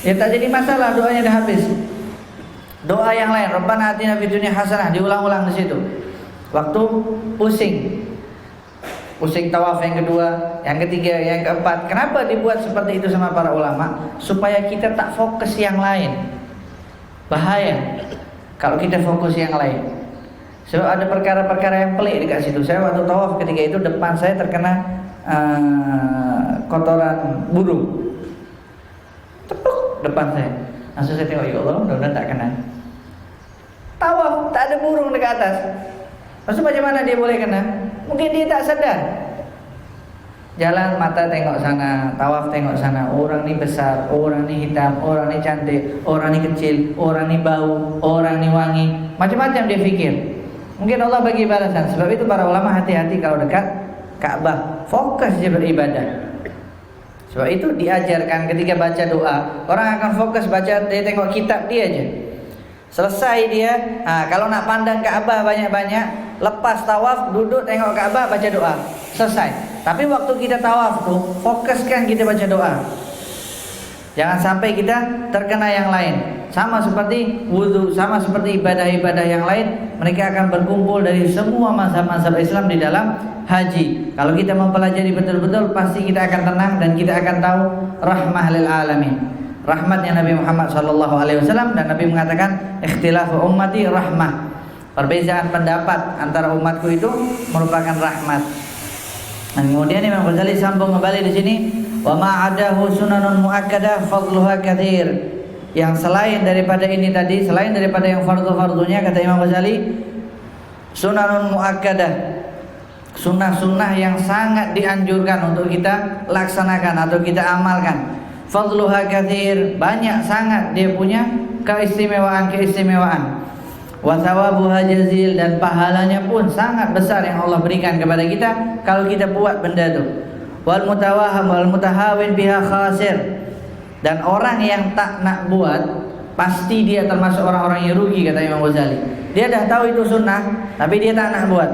Speaker 1: Ya tak jadi masalah, doanya dah habis. Doa yang lain, Rabbana atina fid dunya hasanah, diulang-ulang di situ. Waktu pusing tawaf yang kedua, yang ketiga, yang keempat. Kenapa dibuat seperti itu sama para ulama? Supaya kita tak fokus yang lain. Bahaya kalau kita fokus yang lain. Sebab ada perkara-perkara yang pelik dekat situ. Saya waktu tawaf ketika itu depan saya terkena kotoran burung. Tepuk depan saya. Langsung saya tengok, ya Allah, mudah-mudahan tak kena. Tawaf tak ada burung dekat atas. Maksud macam mana dia boleh kena? Mungkin dia tak sadar. Jalan mata tengok sana, tawaf tengok sana. Orang ni besar, orang ni hitam, orang ni cantik, orang ni kecil, orang ni bau, orang ni wangi. Macam-macam dia fikir. Mungkin Allah bagi balasan. Sebab itu para ulama hati-hati kalau dekat Ka'bah. Fokus je beribadah. Sebab itu diajarkan ketika baca doa, orang akan fokus baca, dia tengok kitab dia aja. Selesai dia, kalau nak pandang Ka'bah banyak-banyak, lepas tawaf, duduk tengok Ka'bah, baca doa. Selesai. Tapi waktu kita tawaf tuh, fokuskan kita baca doa. Jangan sampai kita terkena yang lain. Sama seperti wudu, sama seperti ibadah-ibadah yang lain, mereka akan berkumpul dari semua mazhab-mazhab Islam di dalam haji. Kalau kita mempelajari betul-betul, pasti kita akan tenang dan kita akan tahu rahmah lil alamin. Rahmatnya Nabi Muhammad SAW, dan Nabi mengatakan ikhtilafu ummati rahmah. Perbezaan pendapat antara umatku itu merupakan rahmat. Dan kemudian Imam Ghazali sambung kembali di sini, wa ma adahu sunanun muakkadah fadluha katsir. Yang selain daripada ini tadi, selain daripada yang fardu-fardunya, kata Imam Ghazali, sunanun muakkadah, sunnah-sunnah yang sangat dianjurkan untuk kita laksanakan atau kita amalkan. Fadluha katsir, banyak sangat dia punya keistimewaan. Wa thawabuha jazil, dan pahalanya pun sangat besar yang Allah berikan kepada kita kalau kita buat benda itu. Wal mutawahham wal mutahawin biha khasir, dan orang yang tak nak buat pasti dia termasuk orang-orang yang rugi, kata Imam Ghazali. Dia dah tahu itu sunnah tapi dia tak nak buat.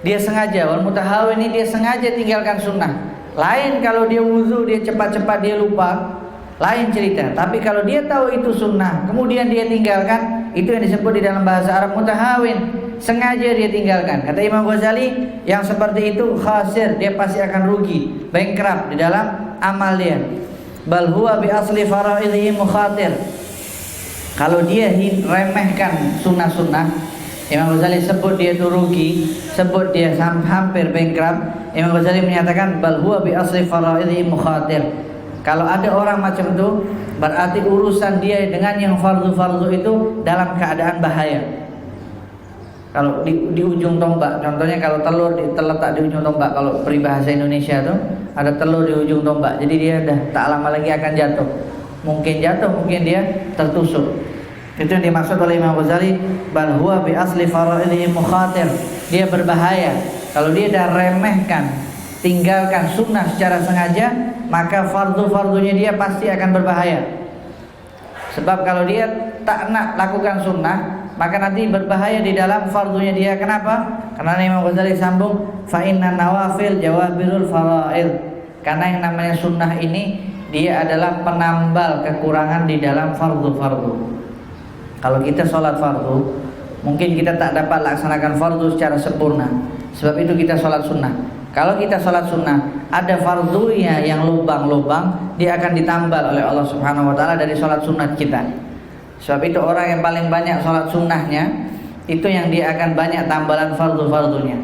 Speaker 1: Dia sengaja, wal mutahawin ini dia sengaja tinggalkan sunnah. Lain kalau dia wuzu, dia cepat-cepat dia lupa, lain cerita. Tapi kalau dia tahu itu sunnah, kemudian dia tinggalkan, itu yang disebut di dalam bahasa Arab mutahawin. Sengaja dia tinggalkan. Kata Imam Ghazali, yang seperti itu khasir, dia pasti akan rugi, bankrupt di dalam amal dia. Bal huwa bi asli fara'idhi mukhatir. Kalau dia remehkan sunnah-sunnah, Imam Ghazali sebut dia itu rugi, sebut dia hampir bankrupt. Imam Ghazali menyatakan bal huwa bi asli fara'idhi mukhatir. Kalau ada orang macam itu, berarti urusan dia dengan yang fardu-fardu itu dalam keadaan bahaya. Kalau di ujung tombak, contohnya kalau telur terletak di ujung tombak, kalau peribahasa Indonesia tuh ada telur di ujung tombak, jadi dia dah tak lama lagi akan jatuh. Mungkin jatuh, mungkin dia tertusuk. Itu yang dimaksud oleh Imam Ghazali, bal huwa bi asli fara'idhi mukhatir. Dia berbahaya. Kalau dia dah remehkan, tinggalkan sunnah secara sengaja, maka fardu-fardunya dia pasti akan berbahaya. Sebab kalau dia tak nak lakukan sunnah, maka nanti berbahaya di dalam fardunya dia. Kenapa? Karena Imam Ghazali sambung, fa inna nawafil jawabirul faraid. Karena yang namanya sunnah ini dia adalah penambal kekurangan di dalam fardu-fardu. Kalau kita sholat fardu, mungkin kita tak dapat laksanakan fardu secara sempurna. Sebab itu kita sholat sunnah. Kalau kita sholat sunnah, ada fardunya yang lubang-lubang, dia akan ditambal oleh Allah Subhanahu Wa Taala dari sholat sunnah kita. Sebab itu orang yang paling banyak sholat sunnahnya, itu yang dia akan banyak tambalan fardu-fardunya.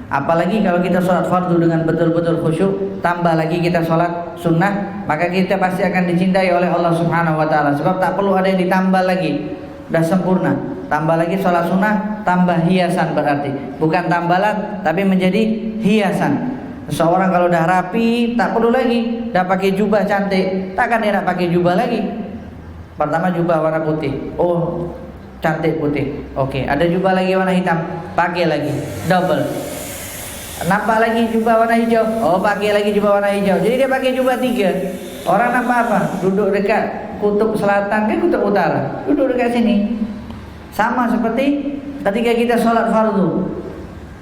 Speaker 1: Apalagi kalau kita sholat fardu dengan betul-betul khusyuk, tambah lagi kita sholat sunnah, maka kita pasti akan dicintai oleh Allah Subhanahu Wa Taala. Sebab tak perlu ada yang ditambah lagi. Dah sempurna. Tambah lagi sholat sunnah, tambah hiasan berarti. Bukan tambalan, tapi menjadi hiasan. Seorang kalau dah rapi, tak perlu lagi dah pakai jubah cantik, takkan dia nak pakai jubah lagi. Pertama jubah warna putih, oh cantik putih. Oke, ada jubah lagi warna hitam, pakai lagi, double. Nampak lagi jubah warna hijau, oh pakai lagi jubah warna hijau. Jadi dia pakai jubah 3. Orang nampak apa? Duduk dekat kutub selatan ke kutub utara, duduk dekat sini. Sama seperti ketika kita sholat fardu.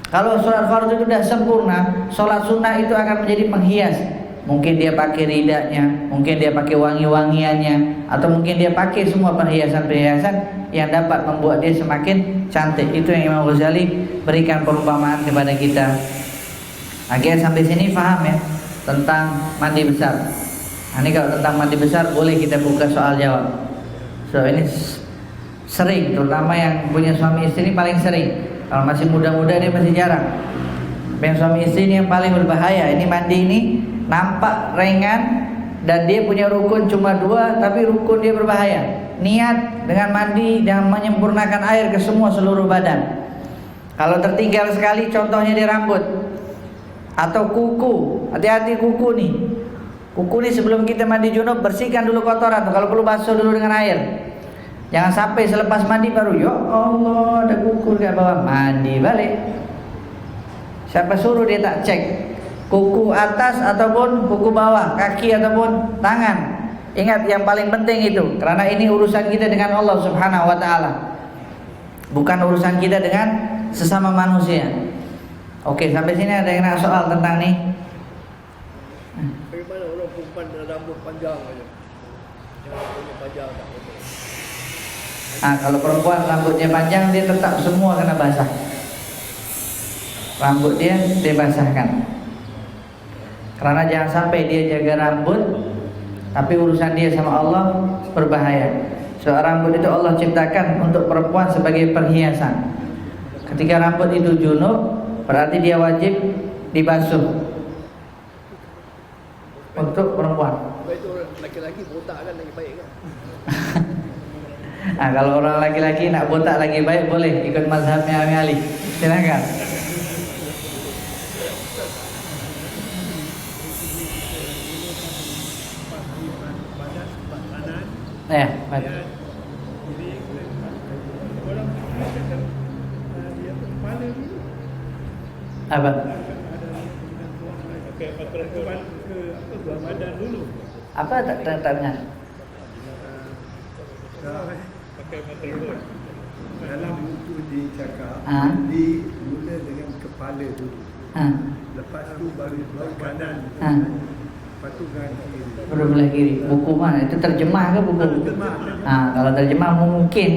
Speaker 1: Kalau sholat fardu itu sudah sempurna, sholat sunnah itu akan menjadi penghias. Mungkin dia pakai ridanya, mungkin dia pakai wangi-wangiannya, atau mungkin dia pakai semua perhiasan-perhiasan yang dapat membuat dia semakin cantik. Itu yang Imam Ghazali berikan perumpamaan kepada kita. Akhirnya sampai sini paham ya tentang mandi besar. Nah, ini kalau tentang mandi besar boleh kita buka soal jawab. So ini sering, terutama yang punya suami istri ini paling sering. Kalau masih muda-muda dia masih jarang. Yang suami istri ini yang paling berbahaya. Ini mandi ini nampak ringan dan dia punya rukun cuma 2, tapi rukun dia berbahaya. Niat dengan mandi dan menyempurnakan air ke semua seluruh badan. Kalau tertinggal sekali, contohnya di rambut atau kuku. Hati-hati kuku nih. Kuku ini sebelum kita mandi junub bersihkan dulu kotoran. Kalau perlu basuh dulu dengan air. Jangan sampai selepas mandi baru, ya Allah ada kuku di bawah, mandi balik. Siapa suruh dia tak cek kuku atas ataupun kuku bawah, kaki ataupun tangan. Ingat yang paling penting itu, karena ini urusan kita dengan Allah Subhanahu Wa Taala, bukan urusan kita dengan sesama manusia. Oke, sampai sini ada yang nak soal tentang nih?
Speaker 2: Bagaimana orang perempuan dengan rambut panjang aja? Jangan punya panjang tak potong.
Speaker 1: Nah, kalau perempuan rambutnya panjang, dia tetap semua kena basah. Rambut dia basahkan. Karena jangan sampai dia jaga rambut, tapi urusan dia sama Allah berbahaya. So, rambut itu Allah ciptakan untuk perempuan sebagai perhiasan. Ketika rambut itu junub, berarti dia wajib dibasuh untuk perempuan.
Speaker 2: Baik itu laki-laki botak kan lagi baik kan?
Speaker 1: Nah, kalau orang laki-laki nak botak lagi baik, boleh ikut mazhabnya Ami Ali. Silakan. Ya, baik. Apa? Apa tak dengar?
Speaker 4: Pakai mata dulu. Dalam buku dicakap, dimula dengan kepala dulu. Lepas tu baru badan. Lepas tu ganti.
Speaker 1: Baru belah kiri. Buku mana? Itu terjemah ke buku? Kalau terjemah mungkin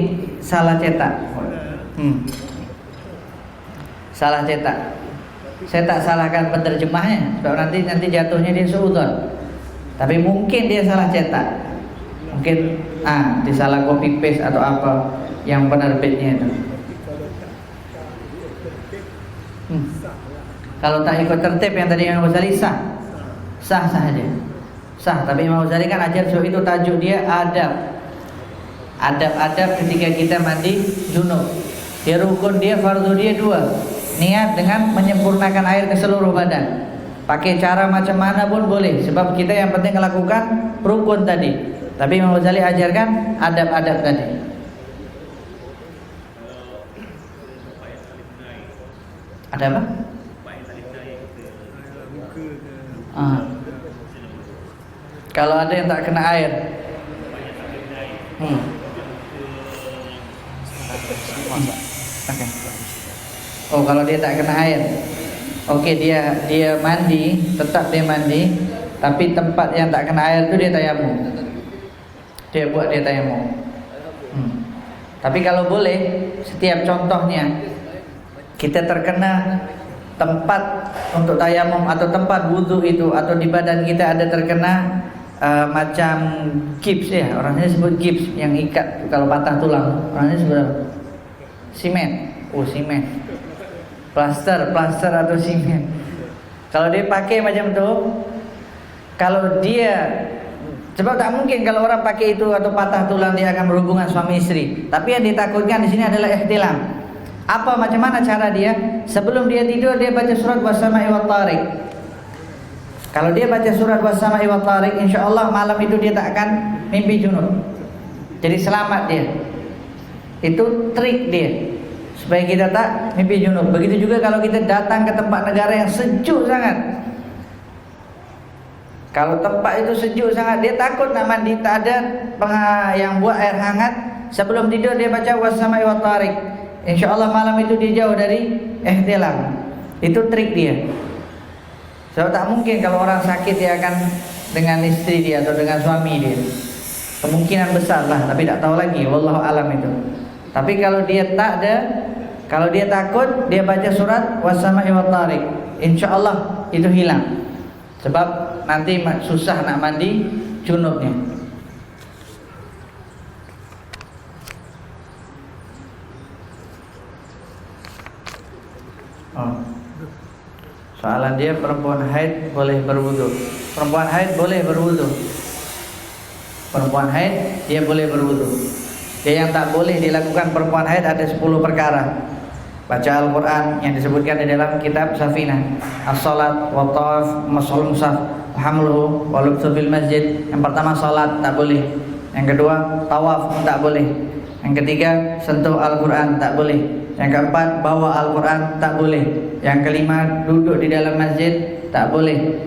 Speaker 1: salah cetak. Salah cetak. Saya tak salahkan penerjemahnya, sebab nanti jatuhnya dia suudzon. Tapi mungkin dia salah cetak. Mungkin disalah copy paste atau apa yang penerbitnya itu. Kalau tak ikut tertib yang tadi Imam Ghazali sah saja. Sah, tapi Imam Ghazali kan ajar so itu tajuk dia adab. Adab-adab ketika kita mandi junub. Dia rukun dia, fardu dia 2. Niat dengan menyempurnakan air ke seluruh badan. Pakai cara macam mana pun boleh, sebab kita yang penting melakukan rukun tadi. Tapi Imam Ghazali ajarkan adab-adab tadi. Ada apa? Kalau ada yang tak kena air. Okay. Oh, kalau dia tak kena air. Oke, dia mandi, tetap dia mandi, tapi tempat yang tak kena air itu dia tayamum. Dia buat dia tayamum. Tapi kalau boleh, setiap contohnya kita terkena tempat untuk tayamum atau tempat wudhu itu, atau di badan kita ada terkena macam gips ya, orangnya sebut gips yang ikat kalau patah tulang, orangnya sebut simen. Oh, simen. Plaster atau simen. Kalau dia pakai macam tu, kalau dia, sebab tak mungkin kalau orang pakai itu atau patah tulang dia akan berhubungan suami istri. Tapi yang ditakutkan di sini adalah ihtilam. Apa macam mana cara dia? Sebelum dia tidur dia baca surat was-sama'i wat-tariq. Kalau dia baca surat was-sama'i wat-tariq, insya-Allah malam itu dia tak akan mimpi junub. Jadi selamat dia. Itu trik dia, supaya kita tak mimpi junub. Begitu juga kalau kita datang ke tempat negara yang sejuk sangat. Kalau tempat itu sejuk sangat, dia takut nak mandi, tak ada yang buat air hangat. Sebelum tidur dia baca was-sama'i wat-tariq. InsyaAllah malam itu dia jauh dari ihtilam. Itu trik dia. Sebab tak mungkin kalau orang sakit dia akan dengan istri dia atau dengan suami dia. Kemungkinan besar lah, tapi tak tahu lagi, wallahu alam itu. Tapi kalau dia tak ada, kalau dia takut, dia baca surat was-sama'i wat-tariq. InsyaAllah itu hilang. Sebab nanti susah nak mandi junubnya. Soalan dia, perempuan haid boleh berwudu. Perempuan haid boleh berwudu. Perempuan haid dia boleh berwudu. Dia yang tak boleh dilakukan perempuan haid ada 10 perkara. Baca Al-Quran yang disebutkan di dalam kitab Safinah, as-salat wa tawaf masul musaf hamluhu wa lubsu fil masjid. Yang pertama salat tak boleh. Yang kedua tawaf tak boleh. Yang ketiga sentuh Al-Quran tak boleh. Yang keempat bawa Al-Quran tak boleh. Yang kelima duduk di dalam masjid tak boleh.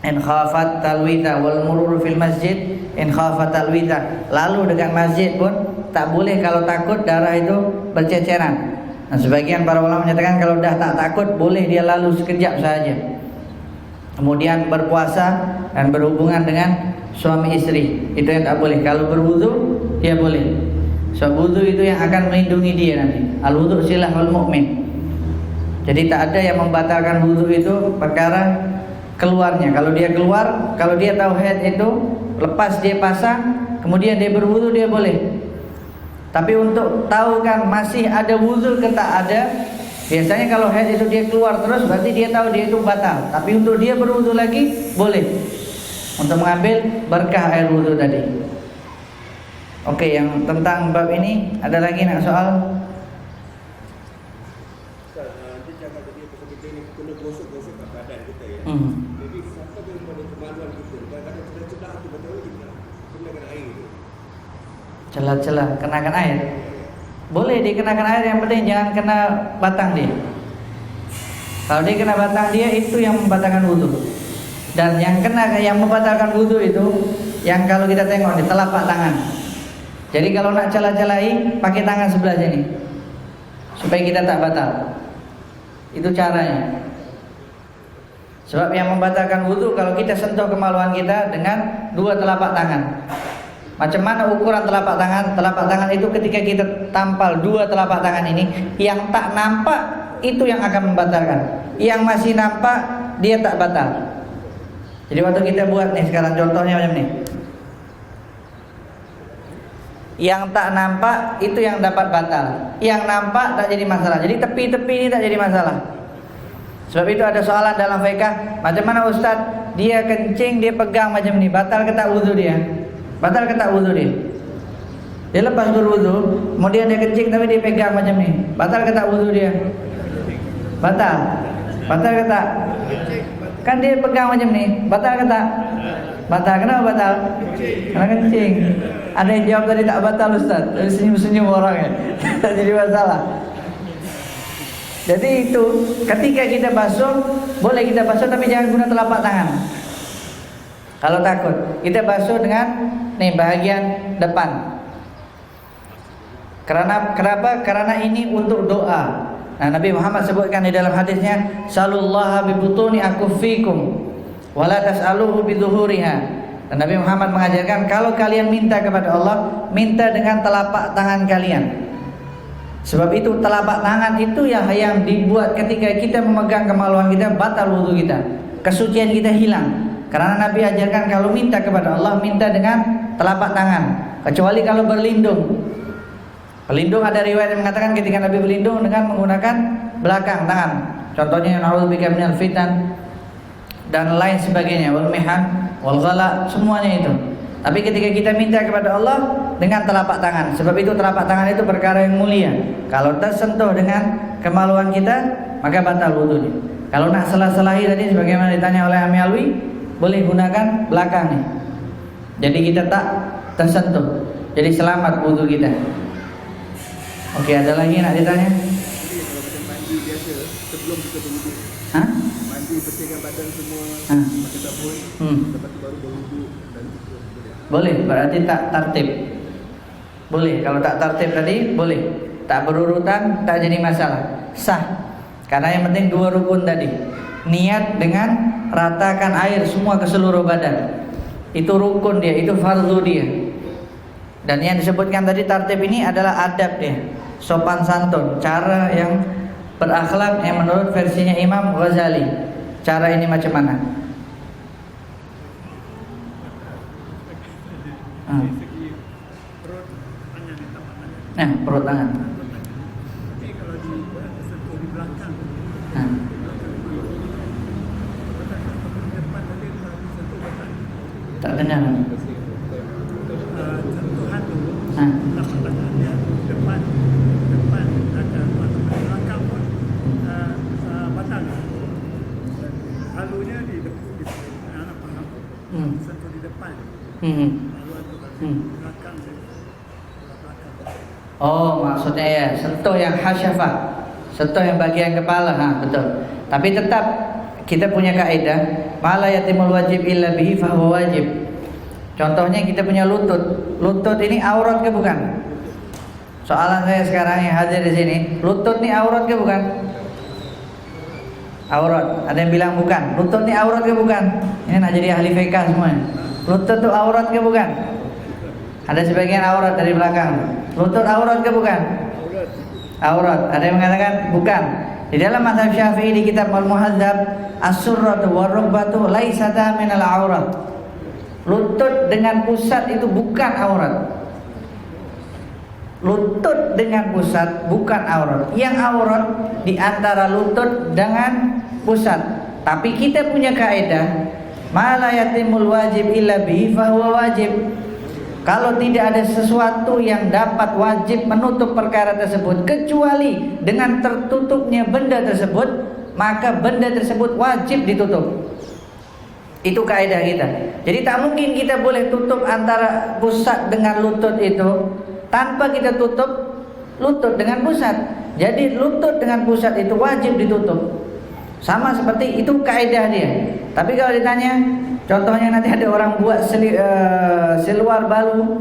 Speaker 1: In khafat talwita wal murur fil masjid in khafat talwita. Lalu dekat masjid pun tak boleh kalau takut darah itu berceceran. Nah, sebagian para ulama menyatakan kalau dah tak takut boleh dia lalu sekejap saja. Kemudian berpuasa dan berhubungan dengan suami istri, itu yang tak boleh. Kalau berwudu dia boleh. So wudu itu yang akan melindungi dia nanti. Al-wudu silahul mu'min. Jadi tak ada yang membatalkan wudu itu perkara keluarnya. Kalau dia keluar, kalau dia tahu haid itu lepas dia pasang, kemudian dia berwudu dia boleh. Tapi untuk tahu kan masih ada wudu ke tak ada, biasanya kalau haid itu dia keluar terus berarti dia tahu dia itu batal. Tapi untuk dia berwudu lagi boleh, untuk mengambil berkah air wudu tadi. Oke, yang tentang bab ini ada lagi nak soal?
Speaker 2: Dia cakap tadi kita ni kena gosok-gosok kat badan kita ya. Jadi siapa yang pada kemaluan kita, kadang-kadang celah-celah tu betul kita kenakan air tu.
Speaker 1: Celah-celah kenakan air. Boleh dikenakan air, yang penting jangan kena batang dia. Kalau dia kena batang dia, itu yang membatalkan wudu. Dan yang membatalkan wudu itu yang kalau kita tengok di telapak tangan. Jadi kalau nak celah-celahi pakai tangan sebelah sini supaya kita tak batal. Itu caranya. Sebab yang membatalkan wudu kalau kita sentuh kemaluan kita dengan 2 telapak tangan. Macam mana ukuran telapak tangan? Telapak tangan itu ketika kita tampal 2 telapak tangan ini, yang tak nampak itu yang akan membatalkan. Yang masih nampak dia tak batal. Jadi waktu kita buat nih sekarang contohnya macam ni. Yang tak nampak itu yang dapat batal. Yang nampak tak jadi masalah. Jadi tepi-tepi ini tak jadi masalah. Sebab itu ada soalan dalam fiqh, macam mana ustaz, dia kencing dia pegang macam ni, batal ke tak wudu dia? Batal ke tak wudu dia? Dia lepas berwudu, kemudian dia kencing tapi dia pegang macam ni. Batal ke tak wudu dia? Batal. Batal ke tak? Kan dia pegang macam ni. Batal ke tak? Batal. Kenapa batal? Karena kencing. Ada yang jawab tadi tak batal Ustaz. Jadi senyum-senyum orang ya. Tak jadi masalah. Jadi itu ketika kita basuh, boleh kita basuh tapi jangan guna telapak tangan. Kalau takut, kita basuh dengan nih bahagian depan. Kenapa? Karena ini untuk doa. Nah, Nabi Muhammad sebutkan di dalam hadisnya, "Salullaha bi butuni akufikum wa la tas'aluhu bi dhuhuriha." Dan Nabi Muhammad mengajarkan kalau kalian minta kepada Allah, minta dengan telapak tangan kalian. Sebab itu telapak tangan itu yang dibuat ketika kita memegang kemaluan kita, batal wudu kita. Kesucian kita hilang. Karena Nabi ajarkan kalau minta kepada Allah, minta dengan telapak tangan. Kecuali kalau berlindung. Berlindung ada riwayat yang mengatakan ketika Nabi berlindung dengan menggunakan belakang tangan. Contohnya na'udzubika minal fitan dan lain sebagainya, wal mihan, wal ghala, semuanya itu. Tapi ketika kita minta kepada Allah dengan telapak tangan, sebab itu telapak tangan itu perkara yang mulia. Kalau tersentuh dengan kemaluan kita, maka batal wudunya. Kalau nak selah-selahi tadi sebagaimana ditanya oleh Ami Alwi, boleh gunakan belakang nih. Jadi kita tak tersentuh. Jadi selamat wudu kita. Oke, ada lagi nak ditanya?
Speaker 2: Jadi kalau macam mandi biasa sebelum kita berwudu.
Speaker 1: Hah?
Speaker 2: Mandi bersihkan badan semua, pakai sabun, lepas tu baru berwudu dan itu boleh.
Speaker 1: Boleh, berarti tak tertib. Boleh, kalau tak tertib tadi boleh. Tak berurutan tak jadi masalah. Sah. Karena yang penting dua rukun tadi. Niat dengan ratakan air semua ke seluruh badan. Itu rukun dia, itu fardu dia. Dan yang disebutkan tadi tertib ini adalah adab dia. Sopan santun, cara yang berakhlak yang menurut versinya Imam Ghazali. Cara ini macam mana? Nah, perut tangan.
Speaker 4: Kalau disentuh di belakang, depan tadi sentuh belakang.
Speaker 1: Tak kenyang.
Speaker 4: Sentuhan tu, telapak tangannya depan, belakang pun batang. Halunya di anak faham. Sentuh di depan. Haluan tu belakang belakang.
Speaker 1: Oh, maksudnya ya, sentuh yang hasyafah, sentuh yang bagian kepala, betul. Tapi tetap kita punya kaidah, ma la yatimul wajib illa bihi fahuwa wajib. Contohnya kita punya lutut. Lutut ini aurat ke bukan? Soalan saya sekarang yang hadir di sini, lutut ini aurat ke bukan? Aurat. Ada yang bilang bukan. Lutut ini aurat ke bukan? Ini nak jadi ahli fiqh semua. Lutut itu aurat ke bukan? Ada sebagian aurat dari belakang. Lutut aurat ke bukan? Aurat. Ada yang mengatakan bukan. Di dalam mazhab Syafi'i di kitab Al-Muhadzab, as-surratu war-rubbatu laisata minal aurat. Lutut dengan pusat itu bukan aurat. Lutut dengan pusat bukan aurat. Yang aurat di antara lutut dengan pusat. Tapi kita punya kaidah, ma la yatimul wajib illa bihi fahuwa wajib. Kalau tidak ada sesuatu yang dapat wajib menutup perkara tersebut kecuali dengan tertutupnya benda tersebut, maka benda tersebut wajib ditutup. Itu kaidah kita. Jadi tak mungkin kita boleh tutup antara pusat dengan lutut itu tanpa kita tutup lutut dengan pusat. Jadi lutut dengan pusat itu wajib ditutup. Sama seperti itu kaidah dia. Tapi kalau ditanya, contohnya nanti ada orang buat seluar baru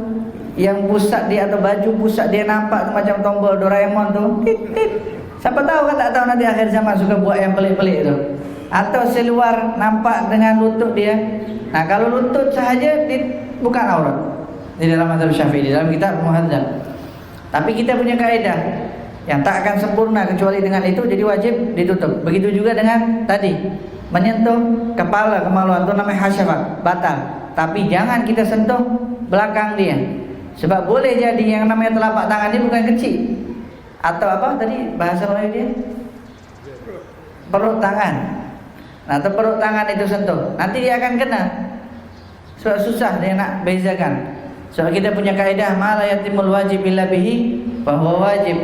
Speaker 1: yang pusat dia atau baju pusat dia nampak macam tombol Doraemon tuh. Tit, tit. Siapa tahu kan, tak tahu nanti akhir zaman suka buat yang pelik-pelik itu. Atau seluar nampak dengan lutut dia. Nah, kalau lutut sahaja bukan aurat di dalam mazhab Syafi'i, di dalam kitab Muhadzab. Tapi kita punya kaidah yang tak akan sempurna kecuali dengan itu, jadi wajib ditutup. Begitu juga dengan tadi menyentuh kepala kemaluan itu namanya hasyafah, batal. Tapi jangan kita sentuh belakang dia. Sebab boleh jadi yang namanya telapak tangan dia bukan kecil. Atau apa tadi bahasa Melayu dia? Perut tangan. Nah, atau perut tangan itu sentuh, nanti dia akan kena. Sebab susah dia nak bezakan. Soal kita punya kaidah ma la yatimul wajib illa bihi bahwa wajib.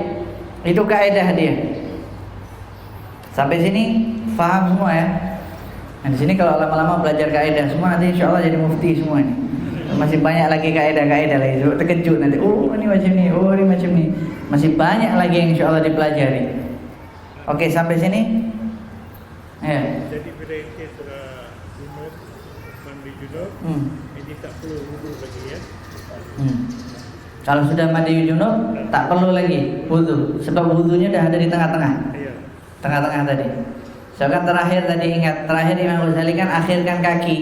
Speaker 1: Itu kaidah dia. Sampai sini paham semua ya. Nah, di sini kalau lama-lama belajar kaidah semua nanti insyaallah jadi mufti semua ini. Masih banyak lagi kaidah-kaidah lagi. Terkejut nanti. Oh, ini macam ni. Oh, ini macam ni. Masih banyak lagi yang insyaallah dipelajari. Oke, sampai sini. Ya.
Speaker 4: Jadi bila kes junub mandi junub, ini tak perlu wudu lagi ya.
Speaker 1: Kalau sudah mandi junub tak perlu lagi wudu, sebab wudunya dah ada di tengah-tengah.
Speaker 4: Iya.
Speaker 1: Tengah-tengah tadi. Soalnya terakhir tadi ingat, terakhir Imam Ghazali kan akhirkan kaki.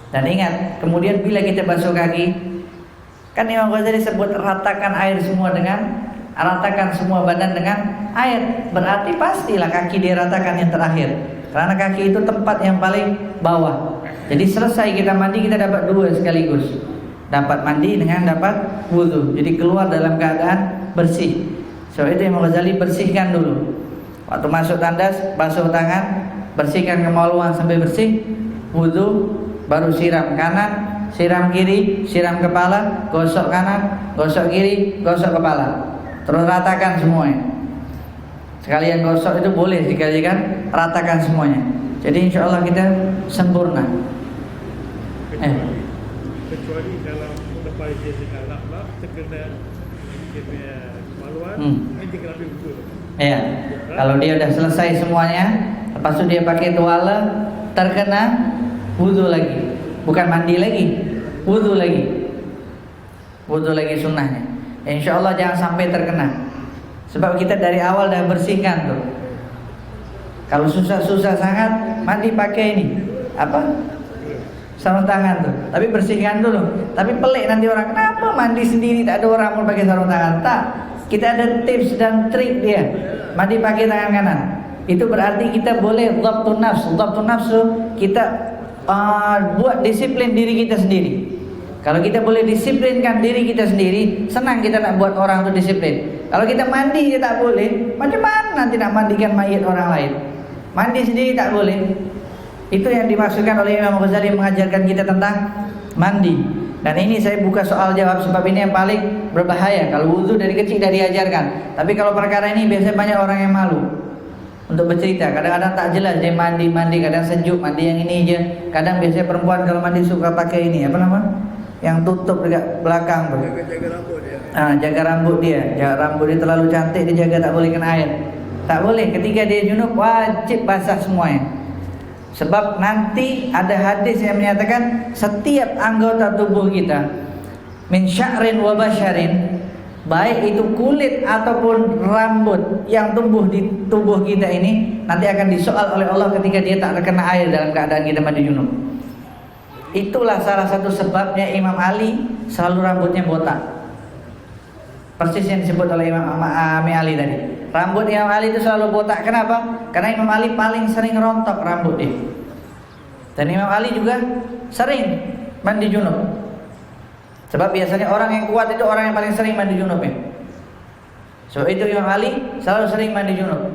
Speaker 1: Dan ingat, kemudian bila kita basuh kaki, kan Imam Ghazali sebut ratakan air semua dengan ratakan semua badan dengan air. Berarti pastilah kaki diratakan yang terakhir. Karena kaki itu tempat yang paling bawah. Jadi selesai kita mandi, kita dapat dua sekaligus. Dapat mandi dengan dapat wudu. Jadi keluar dalam keadaan bersih. So itu Imam Ghazali bersihkan dulu. Waktu masuk tandas, basuh tangan, bersihkan kemaluan sampai bersih, wudu, baru siram kanan, siram kiri, siram kepala, gosok kanan, gosok kiri, gosok kepala. Terus ratakan semuanya. Sekalian gosok itu boleh dikalikan, ratakan semuanya. Jadi insya Allah kita sempurna.
Speaker 4: Kecuali dalam lepas dia dengan lap-lap terkena dia punya kemaluan, dia kena ambil wudu.
Speaker 1: Ya, kalau dia sudah selesai semuanya, lepas itu dia pakai tuala, terkena wudu lagi, bukan mandi lagi, wudu lagi sunnahnya. Insya Allah jangan sampai terkena, sebab kita dari awal dah bersihkan tuh. Kalau susah-susah sangat, mandi pakai ini apa? Sarung tangan tuh, tapi bersihkan dulu. Tapi pelik nanti orang, kenapa mandi sendiri tak ada orang pun pakai sarung tangan? Tak, kita ada tips dan trik dia. Mandi pakai tangan kanan. Itu berarti kita boleh dhabtun nafsu, kita buat disiplin diri kita sendiri. Kalau kita boleh disiplinkan diri kita sendiri, senang kita nak buat orang itu disiplin. Kalau kita mandi dia tak boleh, macam mana nanti nak mandikan mayat orang lain? Mandi sendiri tak boleh. Itu yang dimaksudkan oleh Imam Ghazali mengajarkan kita tentang mandi. Dan ini saya buka soal jawab sebab ini yang paling berbahaya. Kalau wudu dari kecil dah diajarkan. Tapi kalau perkara ini biasanya banyak orang yang malu untuk bercerita. Kadang-kadang tak jelas dia mandi, kadang sejuk, mandi yang ini je. Kadang biasanya perempuan kalau mandi suka pakai ini, apa nama? Yang tutup dekat belakang tu.
Speaker 2: Jaga rambut dia.
Speaker 1: Jaga rambut dia. Jaga rambut dia terlalu cantik, dia jaga tak boleh kena air. Tak boleh, ketika dia junub wajib basah semuanya. Sebab nanti ada hadis yang menyatakan setiap anggota tubuh kita min sya'rin wa basyarin, baik itu kulit ataupun rambut yang tumbuh di tubuh kita ini nanti akan disoal oleh Allah ketika dia tak terkena air dalam keadaan kita mandi junub. Itulah salah satu sebabnya Imam Ali selalu rambutnya botak. Persis yang disebut oleh Imam Ali tadi. Rambut Imam Ali itu selalu botak. Kenapa? Karena Imam Ali paling sering rontok rambut dia. Dan Imam Ali juga sering mandi junub. Sebab biasanya orang yang kuat itu orang yang paling sering mandi junub ya. So itu Imam Ali selalu sering mandi junub.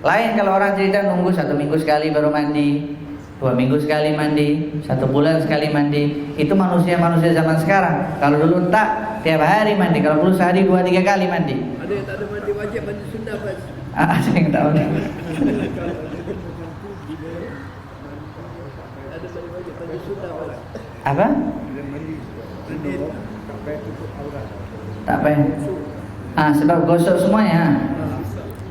Speaker 1: Lain kalau orang cerita nunggu 1 minggu sekali baru mandi, 2 minggu sekali mandi, 1 bulan sekali mandi. Itu manusia-manusia zaman sekarang. Kalau dulu tak, tiap hari mandi. Kalau perlu sehari 2-3 kali mandi.
Speaker 2: Ada yang tak ada mandi wajib, mandi sunnah Pak.
Speaker 1: Ada yang tahu nih.
Speaker 2: Ada mandi wajib, mandi sunnah Pak.
Speaker 1: Apa?
Speaker 2: Mandi
Speaker 1: Tak payah. Sebab gosok semuanya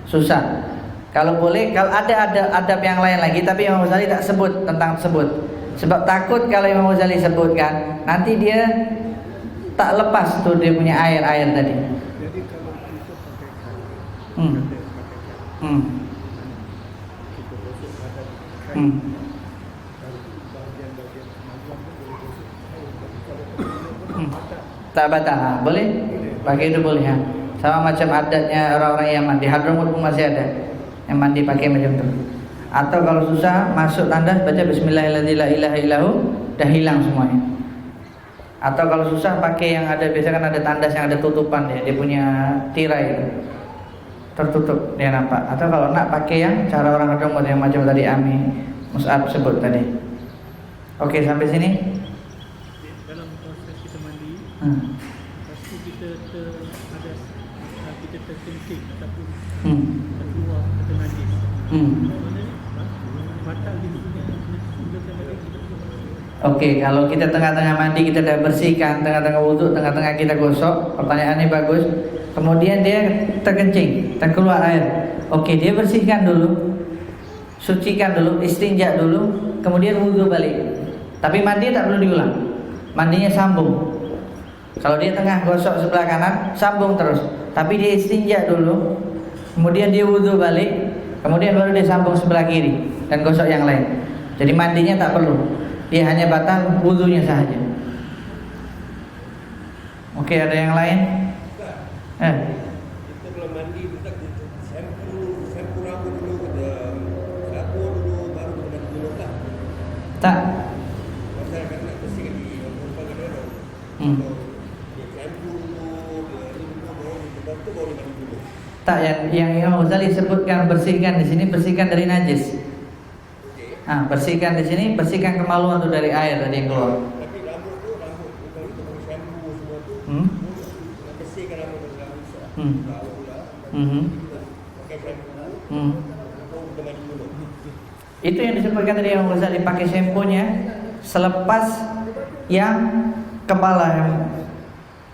Speaker 1: susah. Kalau boleh, kalau ada adab yang lain lagi, tapi Imam Ghazali tak sebut tentang tersebut. Sebab takut kalau Imam Ghazali sebutkan, nanti dia tak lepas tuh dia punya air tadi.
Speaker 4: Jadi kalau kita pakai
Speaker 1: Tak batal, boleh? Pakai itu boleh ya. Sama macam adatnya orang-orang Yaman. Di Hadramut pun masih ada yang mandi pakai macam itu. Atau kalau susah masuk tandas baca Bismillahirrahmanirrahim, dah hilang semuanya. Atau kalau susah pakai yang ada, biasa kan ada tandas yang ada tutupan dia punya tirai tertutup dia nampak. Atau kalau nak pakai yang cara orang Hadramut yang macam tadi Ami Mus'ab sebut tadi. Oke, sampai sini.
Speaker 4: dalam proses kita mandi, lepas tu kita kita terkencing ataupun terkeluar atau najis. Maknanya batal dia punya gunakan lagi kita.
Speaker 1: Oke, kalau kita tengah-tengah mandi kita dah bersihkan, tengah-tengah wudhu, tengah-tengah kita gosok, pertanyaannya bagus. Kemudian dia terkencing, terkeluar air. Oke, dia bersihkan dulu, sucikan dulu, istinja dulu, kemudian wudhu balik. Tapi mandi tak perlu diulang, mandinya sambung. Kalau dia tengah gosok sebelah kanan, sambung terus. Tapi dia istinja dulu, kemudian dia wudhu balik, kemudian baru dia sambung sebelah kiri dan gosok yang lain. Jadi mandinya tak perlu, dia hanya batal wudhunya sahaja. Oke, ada yang lain?
Speaker 2: Kita kalau mandi kita shampoo rambut dulu, kita sapu dulu, baru kita mandi dulu tak?
Speaker 1: Tak.
Speaker 2: Masyarakat nak bersihkan di rumah kadang-kadang. Dia shampoo dulu, baru mandi dulu.
Speaker 1: Tak, yang Imam Ghazali sebutkan bersihkan di sini, bersihkan dari najis. Bersihkan di sini, bersihkan kemaluan tu dari air tadi yang keluar.
Speaker 2: Tapi rambut tu bukan itu pakai shampoo semua tu. Nak bersihkan rambut dari rusak. Tahu lah. Pakai shampoo. Kita mandi dulu.
Speaker 1: Itu yang disebutkan tadi Imam Ghazali, pakai shampoo-nya selepas yang kepala.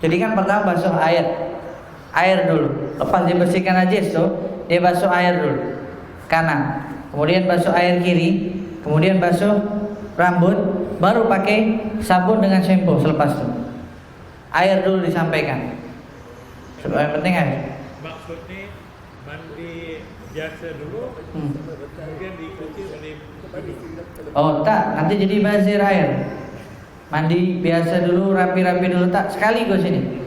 Speaker 1: Jadi kan pertama basuh air dulu. Lepas dia bersihkan najis tuh, dia basuh air dulu kanan. Kemudian basuh air kiri, kemudian basuh rambut, baru pakai sabun dengan shampoo selepas itu. Air dulu disampaikan. Sebab yang penting air.
Speaker 4: Maksudnya mandi biasa dulu, kemudian diikuti oleh
Speaker 1: Oh tak, nanti jadi bazir air. Mandi biasa dulu, rapi-rapi dulu, tak sekaligus ini.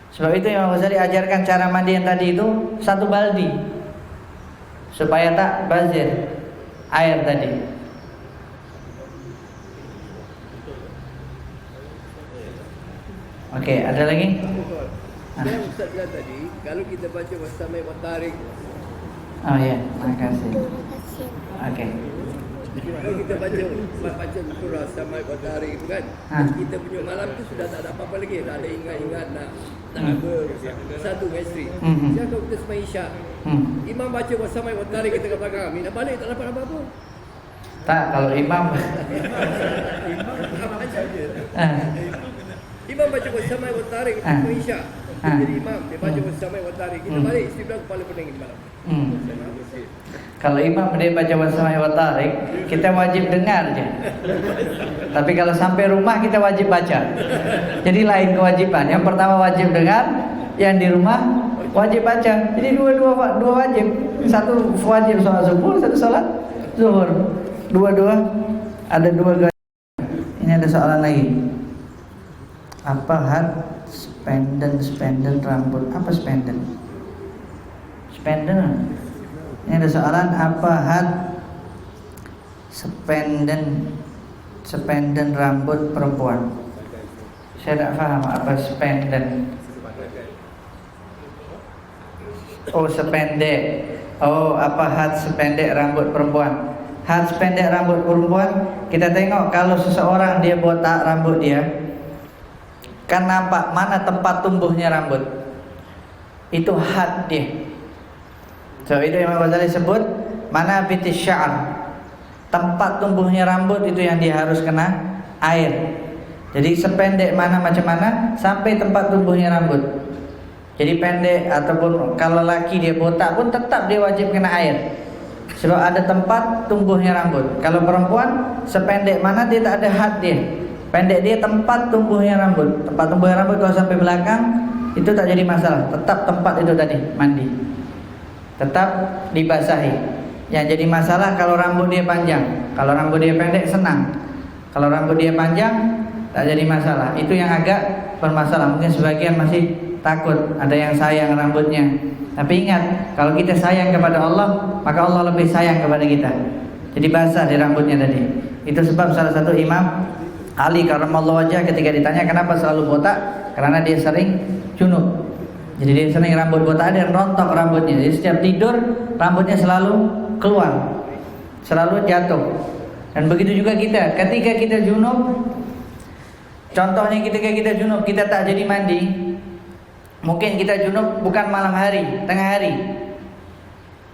Speaker 1: Sebab itu Imam Ghazali ajarkan cara mandi yang tadi itu satu baldi, supaya tak bazir air tadi. Oke, ada lagi?
Speaker 2: Yang Ustaz bilang tadi, kalau kita baca Wasamai wa Tariq.
Speaker 1: Oh ya, terima kasih. Oke.
Speaker 2: Kalau kita baca surah Wasamai wa Tariq itu kan, kita punya malam tu sudah tak ada apa-apa lagi, tak ada ingat-ingat nak apa satu isteri. Jadi kalau kita sembahyang Isyak, imam baca Wasamai wa Tariq kita kat belakang, nak balik tak dapat apa-apa.
Speaker 1: Tak, kalau imam
Speaker 2: Imam baca Wasamai wa Tariq kita sembahyang Isyak. Jadi imam dia baca Wasamai wa Tariq, kita balik isteri bilang kepala pening di malam.
Speaker 1: Kalau imam dia baca Wasamai wa Tariq, kita wajib dengar je. Tapi kalau sampai rumah kita wajib baca. Jadi lain kewajiban. Yang pertama wajib dengar, yang di rumah wajib baca. Jadi dua wajib. Satu wajib sholat subuh, satu sholat zuhur. Dua ada dua gaya. Ini ada soalan lagi. Apa had spenden rambut? Apa spenden? Ini ada soalan, apa had spenden rambut perempuan? Saya tak faham apa spenden. Oh, sependek. Oh, apa had sependek rambut perempuan? Had sependek rambut perempuan, kita tengok kalau seseorang dia botak rambut dia, kan nampak mana tempat tumbuhnya rambut. Itu had dia. So itu Imam Ghazali sebut manabitis sya'ar, tempat tumbuhnya rambut itu yang dia harus kena air. Jadi sependek mana macam mana sampai tempat tumbuhnya rambut. Jadi pendek ataupun kalau laki dia botak pun tetap dia wajib kena air. Sebab ada tempat tumbuhnya rambut. Kalau perempuan sependek mana dia tak ada had dia. Pendek dia tempat tumbuhnya rambut. Tempat tumbuhnya rambut kalau sampai belakang itu tak jadi masalah. Tetap tempat itu tadi mandi. Tetap dibasahi. Yang jadi masalah kalau rambut dia panjang. Kalau rambut dia pendek senang. Kalau rambut dia panjang tak jadi masalah. Itu yang agak bermasalah. Mungkin sebagian masih takut, ada yang sayang rambutnya. Tapi ingat, kalau kita sayang kepada Allah, maka Allah lebih sayang kepada kita. Jadi basah di rambutnya tadi. Itu sebab salah satu Imam Ali karramallahu wajhah ketika ditanya kenapa selalu botak, karena dia sering junub. Jadi dia sering rambut botak, dia rontok rambutnya. Jadi setiap tidur rambutnya selalu keluar, selalu jatuh. Dan begitu juga kita, ketika kita junub, Contohnya ketika kita junub, kita tak jadi mandi. Mungkin kita junub bukan malam hari, tengah hari.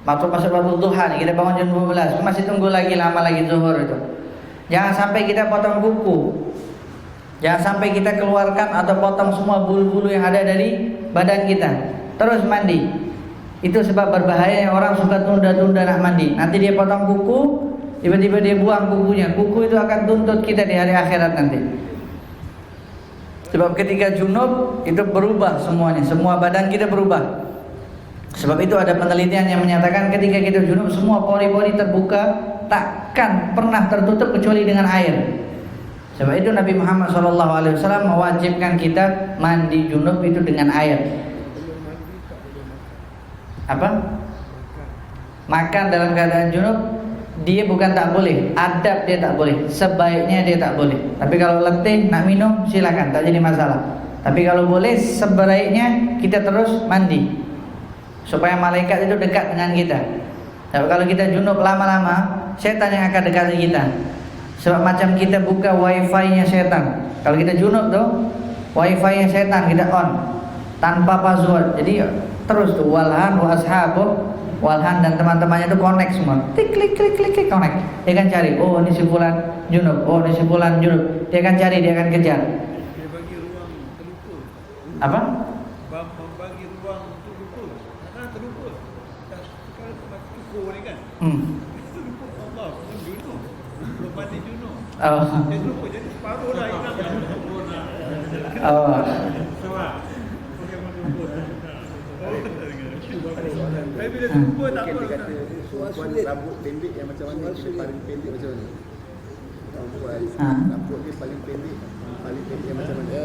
Speaker 1: Masuk waktu duha nih, kita bangun jam 12, masih tunggu lagi lama lagi zuhur itu. Jangan sampai kita potong kuku. Jangan sampai kita keluarkan atau potong semua bulu-bulu yang ada dari badan kita. Terus mandi. Itu sebab berbahaya yang orang suka tunda-tunda nak mandi. Nanti dia potong kuku, tiba-tiba dia buang kukunya. Kuku itu akan tuntut kita di hari akhirat nanti. Sebab ketika junub itu berubah semuanya, semua badan kita berubah. Sebab itu ada penelitian yang menyatakan ketika kita junub semua pori-pori terbuka, takkan pernah tertutup kecuali dengan air. Sebab itu Nabi Muhammad SAW mewajibkan kita mandi junub itu dengan air. Apa? Makan dalam keadaan junub dia bukan tak boleh, adab dia tak boleh, sebaiknya dia tak boleh. Tapi kalau letih nak minum silakan, tak jadi masalah. Tapi kalau boleh sebaiknya kita terus mandi supaya malaikat itu dekat dengan kita. Tapi kalau kita junub lama-lama, setan yang akan dekati kita. Sebab macam kita buka wifi-nya setan. Kalau kita junub tuh, wifi-nya setan kita on tanpa password. Jadi terus tuh walhan wa ashabu, walhan dan teman-temannya itu connect semua. Klik klik klik klik klik connect. Dia akan cari, oh ini si fulan junub, oh ini si fulan junub. Dia akan cari, dia akan kejar.
Speaker 4: Dia bagi ruang terlupa.
Speaker 1: Apa?
Speaker 4: Membagi ruang terlupa. Terlupa. Sekarang tempat cukur ni kan. Terlupa Allah, junub. Belum mandi junub.
Speaker 1: Oh.
Speaker 4: Dia terlupa jadi separuh lah hilang.
Speaker 1: Oh.
Speaker 4: Sama. Bukan terlupa. Tapi bila terlupa tak apa.
Speaker 2: Perempuan rambut pendek yang macam mana? Dia paling pendek macam mana? Perempuan rambut dia paling pendek yang macam mana?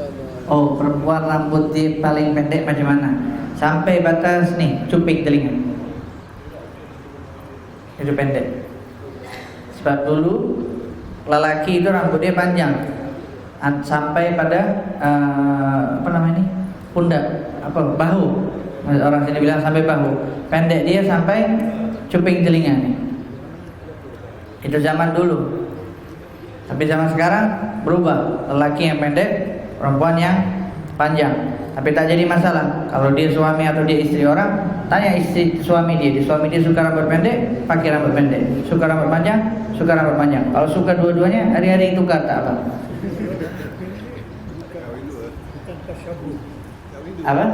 Speaker 1: Oh, perempuan rambut dia paling pendek macam mana? Sampai batas nih, cuping telinga. Itu pendek. Sebab dulu lelaki itu rambut dia panjang sampai pada apa namanya ini? Pundak, apa? Bahu. Orang sini bilang sampai bahu. Pendek dia sampai cuping telinga nih. Itu zaman dulu. Tapi zaman sekarang berubah. Lelaki yang pendek, perempuan yang panjang. Tapi tak jadi masalah. Kalau dia suami atau dia istri orang, tanya istri suami dia. Suami dia suka rambut pendek, pakai rambut pendek. Suka rambut panjang, suka rambut panjang. Kalau suka dua-duanya, hari-hari tukar tak apa. Apa?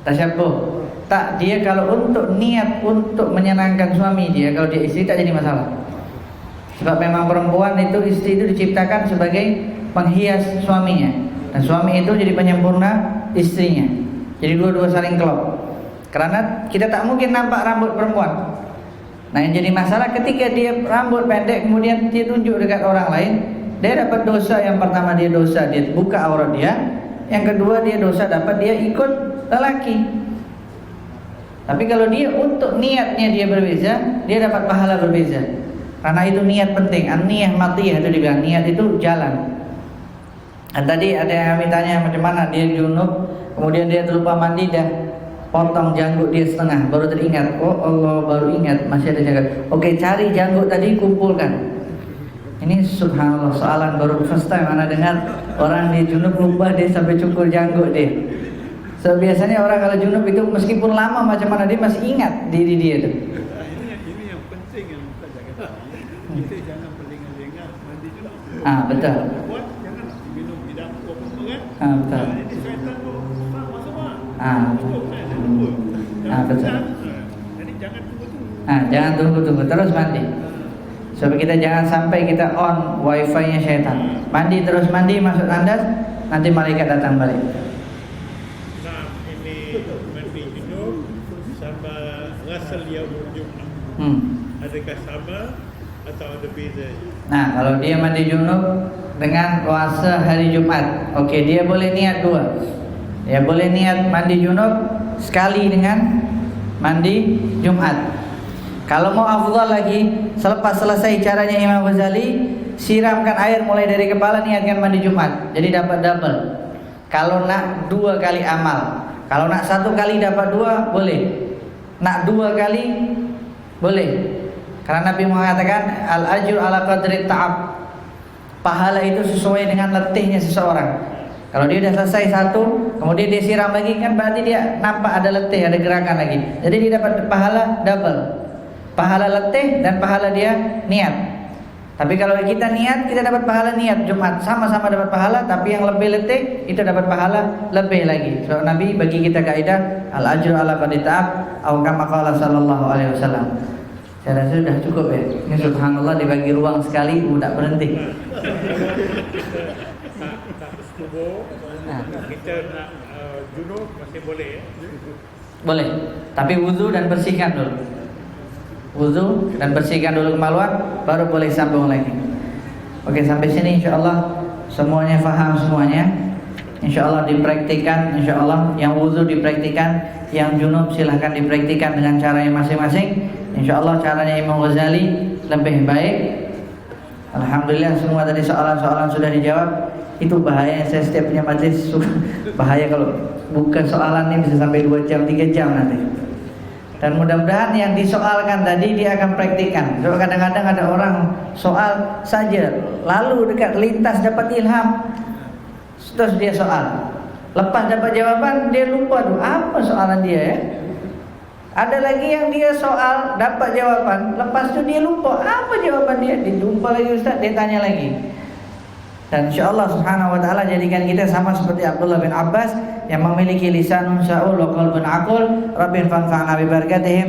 Speaker 1: Tasyabuh. Tak, dia kalau untuk niat untuk menyenangkan suami dia, kalau dia istri tak jadi masalah. Sebab memang perempuan itu, istri itu diciptakan sebagai penghias suaminya, dan suami itu jadi penyempurna istrinya. Jadi dua-dua saling kelop. Karena kita tak mungkin nampak rambut perempuan. Nah yang jadi masalah ketika dia rambut pendek kemudian dia tunjuk dekat orang lain, dia dapat dosa. Yang pertama dia dosa, dia buka aurat dia. Yang kedua dia dosa dapat dia ikut lelaki. Tapi kalau dia untuk niatnya dia berbeza, dia dapat pahala berbeza. Karena itu niat penting. An-niyah matiyah itu dibilang, niat itu jalan. Dan tadi ada yang tanya macam mana dia junub, kemudian dia terlupa mandi, dah potong janggut dia setengah, baru teringat, oh Allah baru ingat masih ada janggut. Oke, cari janggut tadi, kumpulkan. Ini subhanallah, soalan baru first time ana dengar orang dia junub lupa dia sampai cukur janggut dia. So biasanya orang kalau junub itu meskipun lama macam mana dia masih ingat diri dia itu.
Speaker 4: Ini yang penting yang kita jaga. Kita jangan berlengah-lengah mandi junub.
Speaker 1: Betul.
Speaker 4: Buat jangan minum di dapur apa kan?
Speaker 1: Betul.
Speaker 4: Ini syaitan tu masuk mak.
Speaker 1: Betul.
Speaker 4: Jadi jangan tunggu-tunggu.
Speaker 1: Jangan tunggu-tunggu, terus mandi. Supaya kita jangan sampai kita on wifi-nya syaitan. Mandi terus mandi, masuk tandas, nanti malaikat datang balik.
Speaker 4: Nah, ini mandi junub sama ghusl yaumul Jumat. Adakah sama atau ada beza?
Speaker 1: Nah, kalau dia mandi junub dengan puasa hari Jumat, oke, dia boleh niat dua. Dia boleh niat mandi junub sekali dengan mandi Jumat. Kalau mau afdal lagi, selepas selesai caranya Imam Ghazali, siramkan air mulai dari kepala, niatkan mandi Jumat. Jadi dapat double. Kalau nak 2 kali amal, kalau nak 1 kali dapat 2 boleh. Nak 2 kali boleh. Karena Nabi mengatakan al-ajru ala qadri ta'ab. Pahala itu sesuai dengan letihnya seseorang. Kalau dia sudah selesai satu, kemudian dia siram lagi, kan berarti dia nampak ada letih, ada gerakan lagi. Jadi dia dapat pahala double. Pahala letih dan pahala dia niat. Tapi kalau kita niat, kita dapat pahala niat Jumat, sama-sama dapat pahala, tapi yang lebih letih itu dapat pahala lebih lagi. So Nabi bagi kita kaidah al-ajru ala qadri ta'ab atau kama qala sallallahu alaihi wasallam. Saya rasa sudah cukup ya. Ini subhanallah dibagi ruang sekali, udah berhenti.
Speaker 4: Kita nak junub masih boleh ya?
Speaker 1: Boleh, tapi wudu dan bersihkan dulu. Wudu dan bersihkan dulu kemaluan, baru boleh sambung lagi. Oke, sampai sini insyaallah semuanya faham semuanya. Insyaallah dipraktikan, insyaallah yang wudu dipraktikan, yang junub silahkan dipraktikan dengan caranya masing-masing. Insyaallah caranya Imam Ghazali lebih baik. Alhamdulillah semua tadi soalan-soalan sudah dijawab. Itu bahaya, saya setiap punya majlis bahaya kalau bukan soalan ini bisa sampai 2 jam 3 jam nanti. Dan mudah-mudahan yang disoalkan tadi dia akan praktikkan. So, kadang-kadang ada orang soal saja, lalu dekat lintas dapat ilham, terus dia soal, lepas dapat jawaban dia lupa tuh apa soalan dia ya. Ada lagi yang dia soal dapat jawaban, lepas itu dia lupa apa jawaban dia. Dijumpa lagi Ustaz, dia tanya lagi. Dan insyaallah subhanahu wa ta'ala jadikan kita sama seperti Abdullah bin Abbas yang memiliki lisanun sa'ul wa qalbun aqul. Rabbin fanfa'na bi barakatihim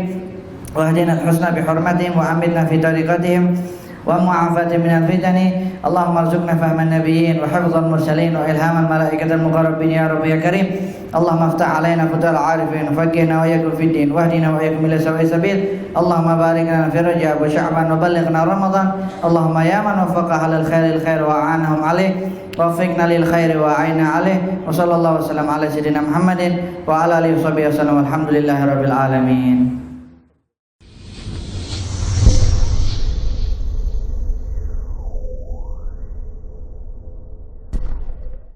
Speaker 1: wa hadina al-husna bi hurmatihim wa amitna fi tariqatihim wa mu'afatihim minal fitani. Allahumma arzuqna fahman nabiyyin wa hifdzal mursalin wa ilhaman malaikatil muqarrabin ya rabbi ya karim. Allahumma aftah alaina futal arifin faqihna wa yakul fid din wahdina wa yakum ila sawa'i sabil. Allahumma barik lana fi Rajab wa Sya'ban wa ballighna Ramadan. Allahumma ya man waffaqa halal khairil khair wa a'anahum alaih wafiqna lil khairi wa a'ina alaih. Wa sallallahu wasallam ala sayyidina Muhammadin wa ala alihi wa sahbihi wasallam. Alhamdulillahirabbil alamin.